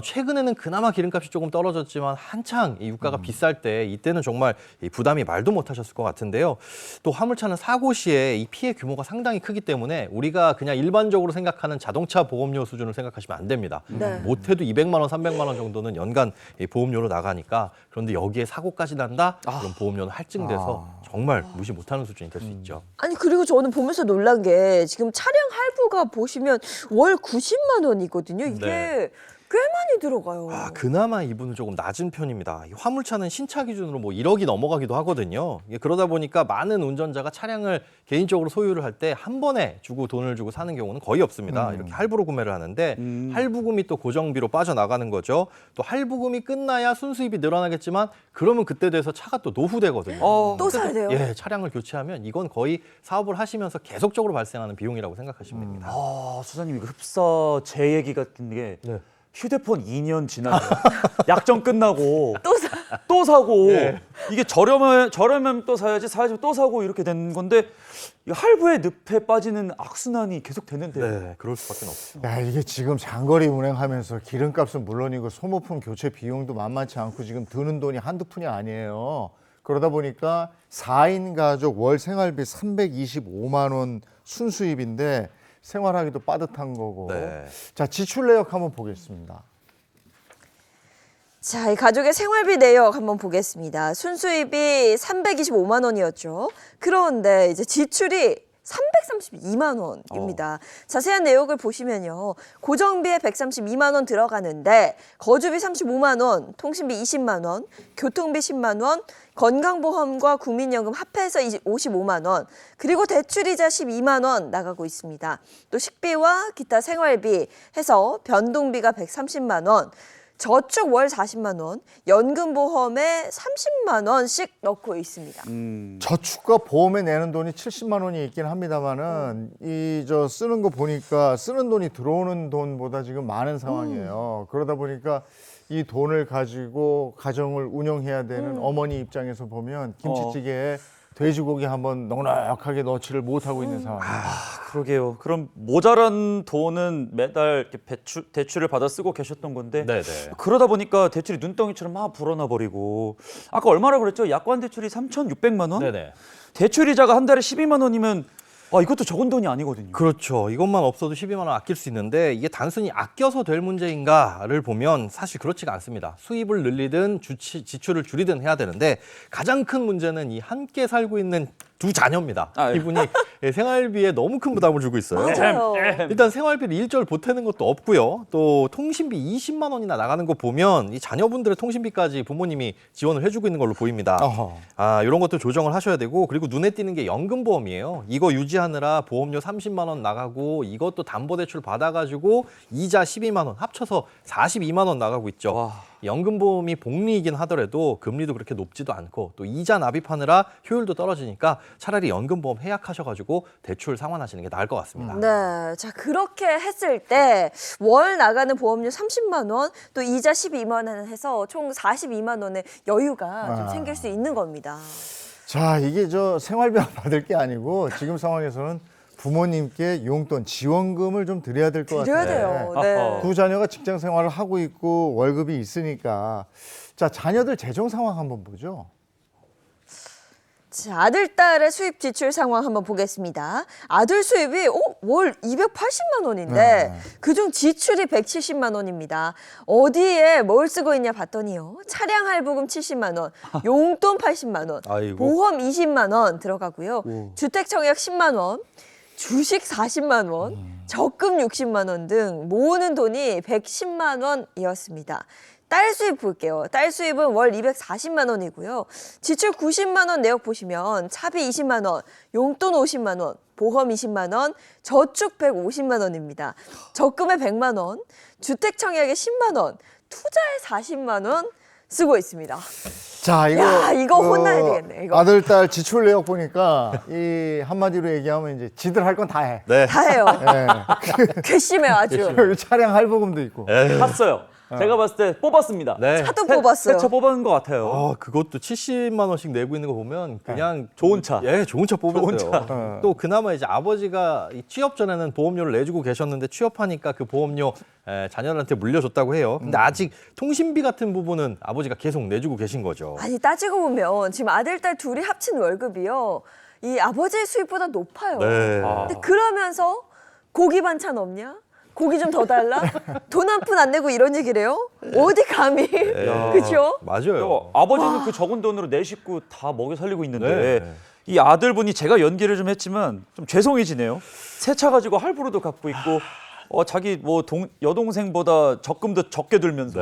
최근에는 그나마 기름값이 조금 떨어졌지만 한창 이 유가가 비쌀 때 이때는 정말 이 부담이 말도 못하셨을 것 같은데요. 또 화물차는 사고 시에 이 피해 규모가 상당히 크기 때문에 우리가 그냥 일반적으로 생각하는 자동차 보험료 수준을 생각하시면 안 됩니다. 네. 못해도 200만 원, 300만 원 정도는 연간 이 보험료로 나가니까 그런데 여기에 사고까지 난다? 그럼 보험료는 할증돼서 정말 무시 못하는 수준이 될 수 있죠. 아니 그리고 저는 보면서 놀란 게 지금 차량 할부가 보시면 월 90만 원이거든요. 이게 네. 꽤 많이 들어가요. 그나마 이분은 조금 낮은 편입니다. 이 화물차는 신차 기준으로 뭐 1억이 넘어가기도 하거든요. 그러다 보니까 많은 운전자가 차량을 개인적으로 소유를 할 때 한 번에 돈을 주고 사는 경우는 거의 없습니다. 이렇게 할부로 구매를 하는데 할부금이 또 고정비로 빠져나가는 거죠. 또 할부금이 끝나야 순수입이 늘어나겠지만 그러면 그때 돼서 차가 또 노후되거든요. 또 사야 돼요? 예, 차량을 교체하면 이건 거의 사업을 하시면서 계속적으로 발생하는 비용이라고 생각하시면 됩니다. 수사님 이거 흡사 제 얘기 같은 게 휴대폰 2년 지나고 약정 끝나고 또 사고 이게 저렴하면 또 사야지 또 사고 이렇게 되는 건데 이 할부의 늪에 빠지는 악순환이 계속 되는데요. 네, 그럴 수밖에 없죠. 야, 이게 지금 장거리 운행하면서 기름값은 물론이고 소모품 교체 비용도 만만치 않고 지금 드는 돈이 한두 푼이 아니에요. 그러다 보니까 4인 가족 월 생활비 325만 원 순수입인데 생활하기도 빠듯한 거고. 네. 자, 지출 내역 한번 보겠습니다. 자, 이 가족의 생활비 내역 한번 보겠습니다. 순수입이 325만 원이었죠. 그런데 이제 지출이 332만 원입니다. 자세한 내역을 보시면요. 고정비에 132만 원 들어가는데 거주비 35만 원, 통신비 20만 원, 교통비 10만 원, 건강보험과 국민연금 합해서 55만 원, 그리고 대출이자 12만 원 나가고 있습니다. 또 식비와 기타 생활비 해서 변동비가 130만 원, 저축 월 40만 원, 연금보험에 30만 원씩 넣고 있습니다. 저축과 보험에 내는 돈이 70만 원이 있긴 합니다만은 쓰는 거 보니까 쓰는 돈이 들어오는 돈보다 지금 많은 상황이에요. 그러다 보니까 이 돈을 가지고 가정을 운영해야 되는 어머니 입장에서 보면 김치찌개에 돼지고기 한번 넉넉하게 넣지를 못하고 있는 상황입니다. 그러게요. 그럼 모자란 돈은 매달 이렇게 대출을 받아 쓰고 계셨던 건데 네네. 그러다 보니까 대출이 눈덩이처럼 막 불어나 버리고 아까 얼마라고 그랬죠? 약관 대출이 3,600만 원? 네네. 대출이자가 한 달에 12만 원이면 이것도 적은 돈이 아니거든요. 그렇죠. 이것만 없어도 12만 원 아낄 수 있는데 이게 단순히 아껴서 될 문제인가를 보면 사실 그렇지가 않습니다. 수입을 늘리든 지출을 줄이든 해야 되는데 가장 큰 문제는 이 함께 살고 있는 두 자녀입니다. 이분이 생활비에 너무 큰 부담을 주고 있어요. 맞아요. 일단 생활비를 일절 보태는 것도 없고요. 또 통신비 20만 원이나 나가는 거 보면 이 자녀분들의 통신비까지 부모님이 지원을 해주고 있는 걸로 보입니다. 이런 것도 조정을 하셔야 되고 그리고 눈에 띄는 게 연금보험이에요. 이거 유지하느라 보험료 30만 원 나가고 이것도 담보대출 받아가지고 이자 12만 원 합쳐서 42만 원 나가고 있죠. 연금보험이 복리이긴 하더라도 금리도 그렇게 높지도 않고 또 이자 납입하느라 효율도 떨어지니까 차라리 연금보험 해약하셔가지고 대출 상환하시는 게 나을 것 같습니다. 네, 자 그렇게 했을 때 월 나가는 보험료 30만 원, 또 이자 12만 원 해서 총 42만 원의 여유가 좀 생길 수 있는 겁니다. 자, 이게 저 생활비 받을 게 아니고 지금 상황에서는 부모님께 용돈, 지원금을 좀 드려야 될 것 같아요. 드려야 돼요. 네. 두 자녀가 직장 생활을 하고 있고 월급이 있으니까. 자, 자녀들 재정 상황 한번 보죠. 자, 아들, 딸의 수입 지출 상황 한번 보겠습니다. 아들 수입이 월 280만 원인데 네. 그중 지출이 170만 원입니다. 어디에 뭘 쓰고 있냐 봤더니요. 차량 할부금 70만 원, 용돈 80만 원, 아이고. 보험 20만 원 들어가고요. 주택 청약 10만 원, 주식 40만 원, 적금 60만 원 등 모으는 돈이 110만 원이었습니다. 딸 수입 볼게요. 딸 수입은 월 240만 원이고요. 지출 90만 원 내역 보시면 차비 20만 원, 용돈 50만 원, 보험 20만 원, 저축 150만 원입니다. 적금에 100만 원, 주택 청약에 10만 원, 투자에 40만 원 쓰고 있습니다. 자, 이거 혼나야 되겠네, 이거. 아들, 딸 지출 내역 보니까 이 한마디로 얘기하면 이제 지들 할 건 다 해. 네. 다 해요. 네. 괘씸해 아주. 그리고 차량 할부금도 있고. 샀어요. 제가 봤을 때 뽑았습니다. 네. 차도 뽑았어요. 새차 뽑은 것 같아요. 그것도 70만 원씩 내고 있는 거 보면 그냥 좋은 차. 예, 좋은 차 뽑았어요. 좋은 차. 또 그나마 이제 아버지가 이 취업 전에는 보험료를 내주고 계셨는데 취업하니까 그 보험료 자녀들한테 물려줬다고 해요. 근데 아직 통신비 같은 부분은 아버지가 계속 내주고 계신 거죠. 아니 따지고 보면 지금 아들, 딸 둘이 합친 월급이요. 이 아버지의 수입보다 높아요. 네. 근데 그러면서 고기 반찬 없냐? 고기 좀 더 달라? 돈 한 푼 안 내고 이런 얘기래요? 어디 감히? 그렇죠? 맞아요. 아버지는 그 적은 돈으로 내 식구 다 먹여 살리고 있는데 네. 이 아들분이 제가 연기를 좀 했지만 좀 죄송해지네요. 새 차 가지고 할부로도 갚고 있고 자기 뭐 여동생보다 적금도 적게 들면서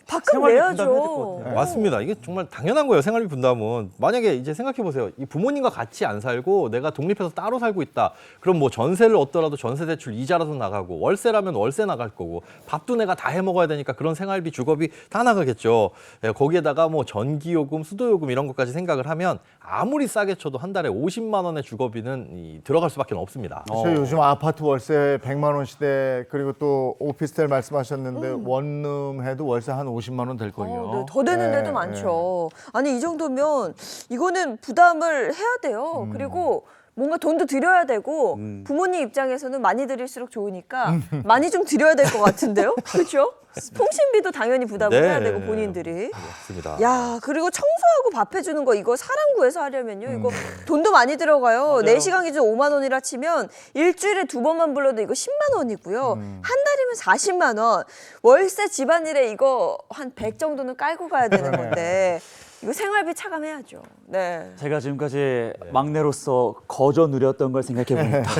밥값 생활비 내야죠. 분담해야 될것 같아요. 맞습니다. 이게 정말 당연한 거예요. 생활비 분담은. 만약에 이제 생각해 보세요. 이 부모님과 같이 안 살고 내가 독립해서 따로 살고 있다. 그럼 뭐 전세를 얻더라도 전세 대출 이자라도 나가고 월세라면 월세 나갈 거고 밥도 내가 다 해 먹어야 되니까 그런 생활비 주거비 다 나가겠죠. 거기에다가 뭐 전기요금, 수도요금 이런 것까지 생각을 하면 아무리 싸게 쳐도 한 달에 50만 원의 주거비는 들어갈 수밖에 없습니다. 요즘 아파트 월세 100만 원 시대, 그리고 또 오피스텔 말씀하셨는데 원룸해도 월세 한 50만 원 될 거예요. 네, 더 되는 데도 네, 많죠. 아니 이 정도면 이거는 부담을 해야 돼요. 그리고 뭔가 돈도 드려야 되고 부모님 입장에서는 많이 드릴수록 좋으니까 많이 좀 드려야 될 것 같은데요. 그렇죠? 통신비도 당연히 부담을 네. 해야 되고 본인들이. 맞습니다. 야, 그리고 청소하고 밥 해주는 거 이거 사람 구해서 하려면요. 이거 돈도 많이 들어가요. 4시간 기준 5만 원이라 치면 일주일에 2번만 불러도 이거 10만 원이고요. 한 달이면 40만 원. 월세 집안일에 이거 한 100 정도는 깔고 가야 되는 건데 이거 생활비 차감해야죠. 네. 제가 지금까지 막내로서 거저 누렸던 걸 생각해 보니까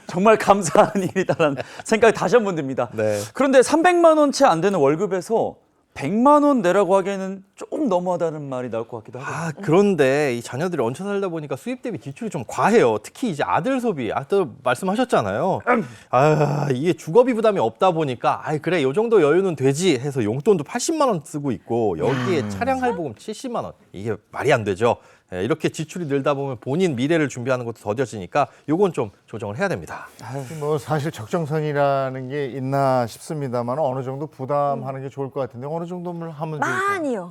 정말 감사한 일이다라는 생각이 다시 한 번 듭니다. 네. 그런데 300만 원 채 안 되는 월급에서 100만 원 내라고 하기에는 조금 너무하다는 말이 나올 것 같기도 하고. 그런데 이 자녀들이 얹혀 살다 보니까 수입 대비 지출이 좀 과해요. 특히 이제 아들 소비, 아까 말씀하셨잖아요. 이게 주거비 부담이 없다 보니까 그래, 요 정도 여유는 되지 해서 용돈도 80만 원 쓰고 있고 여기에 차량 할부금 70만 원. 이게 말이 안 되죠. 이렇게 지출이 늘다 보면 본인 미래를 준비하는 것도 더뎌지니까 요건 좀 조정을 해야 됩니다. 뭐 사실 적정선이라는 게 있나 싶습니다만 어느 정도 부담하는 게 좋을 것 같은데 어느 정도면 하면 많이요.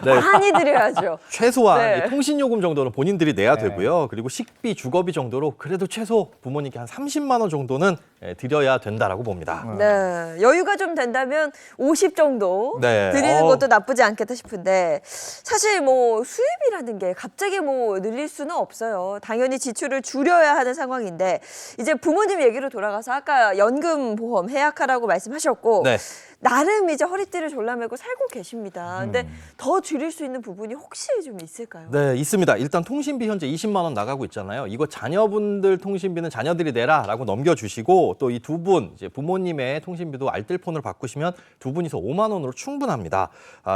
네. 많이 드려야죠. 최소한 네. 이 통신요금 정도는 본인들이 내야 되고요. 그리고 식비, 주거비 정도로 그래도 최소 부모님께 한 30만 원 정도는 드려야 된다라고 봅니다. 네, 여유가 좀 된다면 50 정도 네. 드리는 것도 나쁘지 않겠다 싶은데 사실 뭐 수입이라는 게 갑자기 뭐 늘릴 수는 없어요. 당연히 지출을 줄여야 하는 상황인데 이제 부모님 얘기로 돌아가서 아까 연금 보험 해약하라고 말씀하셨고 네. 나름 이제 허리띠를 졸라매고 살고 계십니다. 근데 더 줄일 수 있는 부분이 혹시 좀 있을까요? 네, 있습니다. 일단 통신비 현재 20만 원 나가고 있잖아요. 이거 자녀분들 통신비는 자녀들이 내라라고 넘겨주시고 또 이 두 분 이제 부모님의 통신비도 알뜰폰으로 바꾸시면 두 분이서 5만 원으로 충분합니다.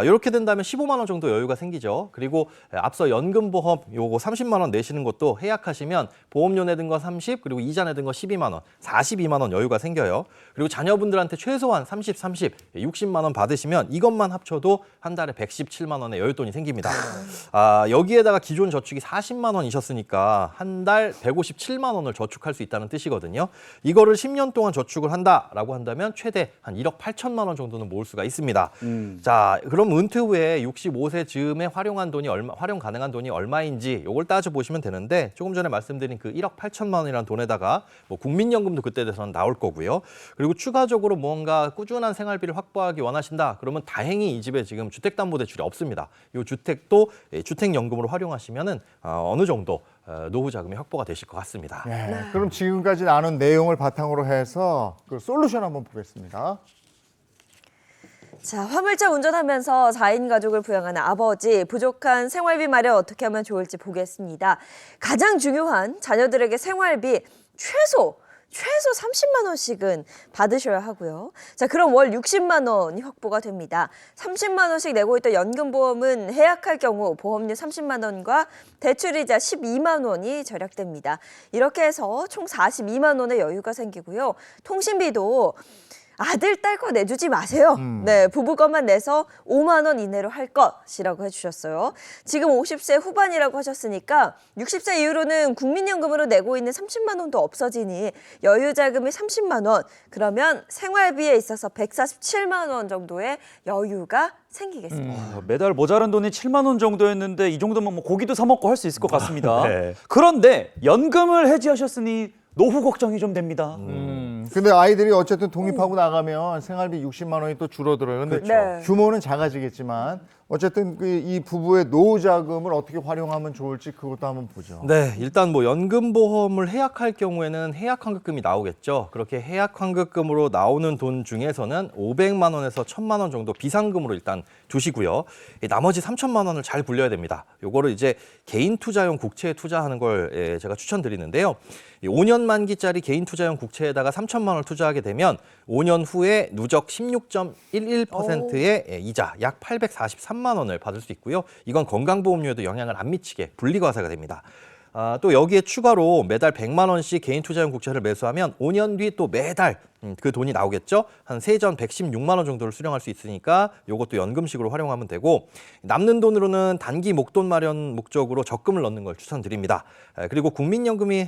이렇게 된다면 15만 원 정도 여유가 생기죠. 그리고 앞서 연금보험 요거 30만 원 내시는 것도 해약하시면 보험료 내든 거 30, 그리고 이자 내든 거 12만 원, 42만 원 여유가 생겨요. 그리고 자녀분들한테 최소한 30, 30 60만 원 받으시면 이것만 합쳐도 한 달에 117만 원의 여윳돈이 생깁니다. 여기에다가 기존 저축이 40만 원이셨으니까 한 달 157만 원을 저축할 수 있다는 뜻이거든요. 이거를 10년 동안 저축을 한다라고 한다면 최대 한 1억 8천만 원 정도는 모을 수가 있습니다. 자, 그럼 은퇴 후에 65세 즈음에 활용 가능한 돈이 얼마인지 이걸 따져보시면 되는데 조금 전에 말씀드린 그 1억 8천만 원이라는 돈에다가 뭐 국민연금도 그때 돼서는 나올 거고요. 그리고 추가적으로 뭔가 꾸준한 생활비를 확보하기 원하신다. 그러면 다행히 이 집에 지금 주택담보대출이 없습니다. 이 주택도 주택연금으로 활용하시면은 어느 정도 노후 자금이 확보가 되실 것 같습니다. 네. 그럼 지금까지 나눈 내용을 바탕으로 해서 그 솔루션 한번 보겠습니다. 자, 화물차 운전하면서 4인 가족을 부양하는 아버지, 부족한 생활비 마련 어떻게 하면 좋을지 보겠습니다. 가장 중요한 자녀들에게 생활비 최소 30만 원씩은 받으셔야 하고요. 자, 그럼 월 60만 원이 확보가 됩니다. 30만 원씩 내고 있던 연금보험은 해약할 경우 보험료 30만 원과 대출이자 12만 원이 절약됩니다. 이렇게 해서 총 42만 원의 여유가 생기고요. 통신비도 아들, 딸 거 내주지 마세요. 네, 부부 것만 내서 5만 원 이내로 할 것이라고 해주셨어요. 지금 50세 후반이라고 하셨으니까 60세 이후로는 국민연금으로 내고 있는 30만 원도 없어지니 여유 자금이 30만 원, 그러면 생활비에 있어서 147만 원 정도의 여유가 생기겠습니다. 매달 모자란 돈이 7만 원 정도였는데 이 정도면 뭐 고기도 사 먹고 할 수 있을 것 같습니다. 네. 그런데 연금을 해지하셨으니 노후 걱정이 좀 됩니다. 근데 아이들이 어쨌든 독립하고 나가면 생활비 60만 원이 또 줄어들어요. 근데 네. 규모는 작아지겠지만 어쨌든 이 부부의 노후 자금을 어떻게 활용하면 좋을지 그것도 한번 보죠. 네, 일단 뭐 연금보험을 해약할 경우에는 해약환급금이 나오겠죠. 그렇게 해약환급금으로 나오는 돈 중에서는 500만 원에서 1,000만 원 정도 비상금으로 일단 두시고요. 나머지 3,000만 원을 잘 굴려야 됩니다. 요거를 이제 개인 투자용 국채에 투자하는 걸 제가 추천드리는데요. 5년 만기짜리 개인 투자용 국채에다가 3,000만 원을 투자하게 되면 5년 후에 누적 16.11%의 이자 약 843만 원을 받을 수 있고요. 이건 건강보험료에도 영향을 안 미치게 분리과세가 됩니다. 또 여기에 추가로 매달 100만 원씩 개인 투자용 국채를 매수하면 5년 뒤 또 매달 그 돈이 나오겠죠. 한 세전 116만 원 정도를 수령할 수 있으니까 이것도 연금식으로 활용하면 되고, 남는 돈으로는 단기 목돈 마련 목적으로 적금을 넣는 걸 추천드립니다. 그리고 국민연금이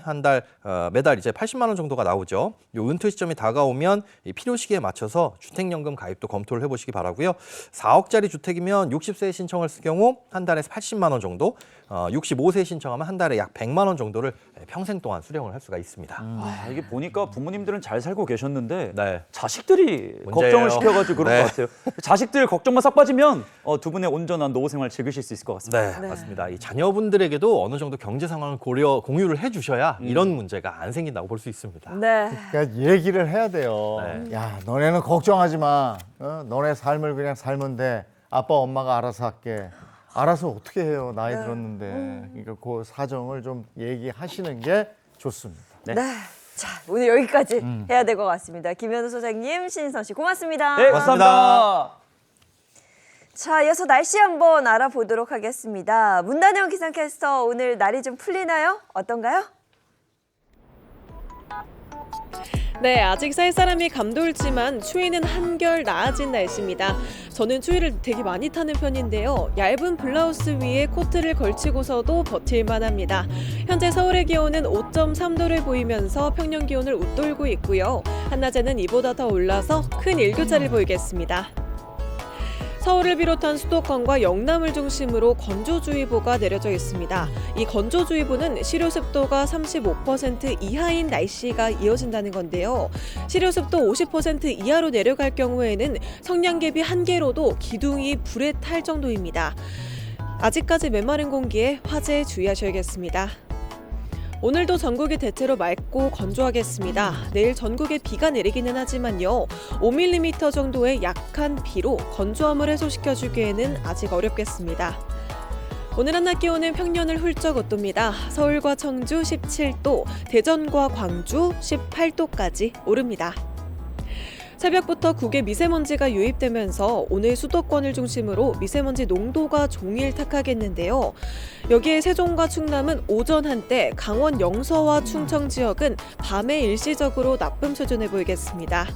매달 이제 80만 원 정도가 나오죠. 요 은퇴 시점이 다가오면 이 필요 시기에 맞춰서 주택연금 가입도 검토를 해보시기 바라고요. 4억짜리 주택이면 60세에 신청을 쓸 경우 한 달에 80만 원 정도, 65세에 신청하면 한 달에 약 100만 원 정도를 평생 동안 수령을 할 수가 있습니다. 이게 보니까 부모님들은 잘 살고 계셨는데 네. 자식들이 문제예요. 걱정을 시켜가지고 그런 네. 것 같아요. 자식들 걱정만 싹 빠지면 두 분의 온전한 노후 생활 즐기실 수 있을 것 같습니다. 네, 맞습니다. 이 자녀분들에게도 어느 정도 경제 상황을 공유를 해주셔야 이런 문제가 안 생긴다고 볼 수 있습니다. 네. 그러니까 얘기를 해야 돼요. 네. 야, 너네는 걱정하지 마. 너네 삶을 그냥 살면 돼. 아빠, 엄마가 알아서 할게. 알아서 어떻게 해요? 나이 들었는데. 그러니까 그 사정을 좀 얘기하시는 게 좋습니다. 네. 자, 오늘 여기까지 해야 될 것 같습니다. 김현우 소장님, 신인선 씨 고맙습니다. 네, 감사합니다. 자, 이어서 날씨 한번 알아보도록 하겠습니다. 문단영 기상캐스터, 오늘 날이 좀 풀리나요? 어떤가요? 네, 아직 쌀쌀함이 감돌지만 추위는 한결 나아진 날씨입니다. 저는 추위를 되게 많이 타는 편인데요. 얇은 블라우스 위에 코트를 걸치고서도 버틸만 합니다. 현재 서울의 기온은 5.3도를 보이면서 평년 기온을 웃돌고 있고요. 한낮에는 이보다 더 올라서 큰 일교차를 보이겠습니다. 서울을 비롯한 수도권과 영남을 중심으로 건조주의보가 내려져 있습니다. 이 건조주의보는 실효습도가 35% 이하인 날씨가 이어진다는 건데요. 실효습도 50% 이하로 내려갈 경우에는 성냥개비 한 개로도 기둥이 불에 탈 정도입니다. 아직까지 메마른 공기에 화재에 주의하셔야겠습니다. 오늘도 전국이 대체로 맑고 건조하겠습니다. 내일 전국에 비가 내리기는 하지만요. 5mm 정도의 약한 비로 건조함을 해소시켜주기에는 아직 어렵겠습니다. 오늘 한낮 기온은 평년을 훌쩍 웃돕니다. 서울과 청주 17도, 대전과 광주 18도까지 오릅니다. 새벽부터 국외 미세먼지가 유입되면서 오늘 수도권을 중심으로 미세먼지 농도가 종일 탁하겠는데요. 여기에 세종과 충남은 오전 한때, 강원 영서와 충청 지역은 밤에 일시적으로 나쁨 수준에 보이겠습니다.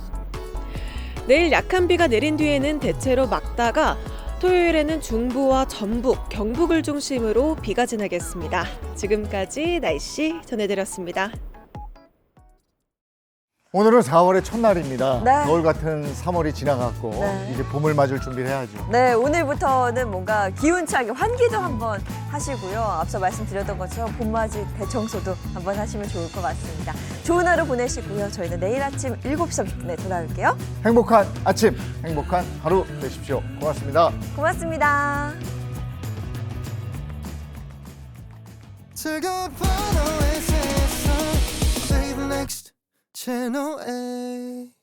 내일 약한 비가 내린 뒤에는 대체로 맑다가 토요일에는 중부와 전북, 경북을 중심으로 비가 지나겠습니다. 지금까지 날씨 전해드렸습니다. 오늘은 4월의 첫날입니다. 네. 겨울 같은 3월이 지나갔고 네. 이제 봄을 맞을 준비를 해야죠. 네, 오늘부터는 뭔가 기운차게 환기도 한번 하시고요. 앞서 말씀드렸던 것처럼 봄맞이 대청소도 한번 하시면 좋을 것 같습니다. 좋은 하루 보내시고요. 저희는 내일 아침 7시 돌아올게요. 행복한 아침, 행복한 하루 되십시오. 고맙습니다. 고맙습니다. 즐거운 밤 오아시스 Save next Channel A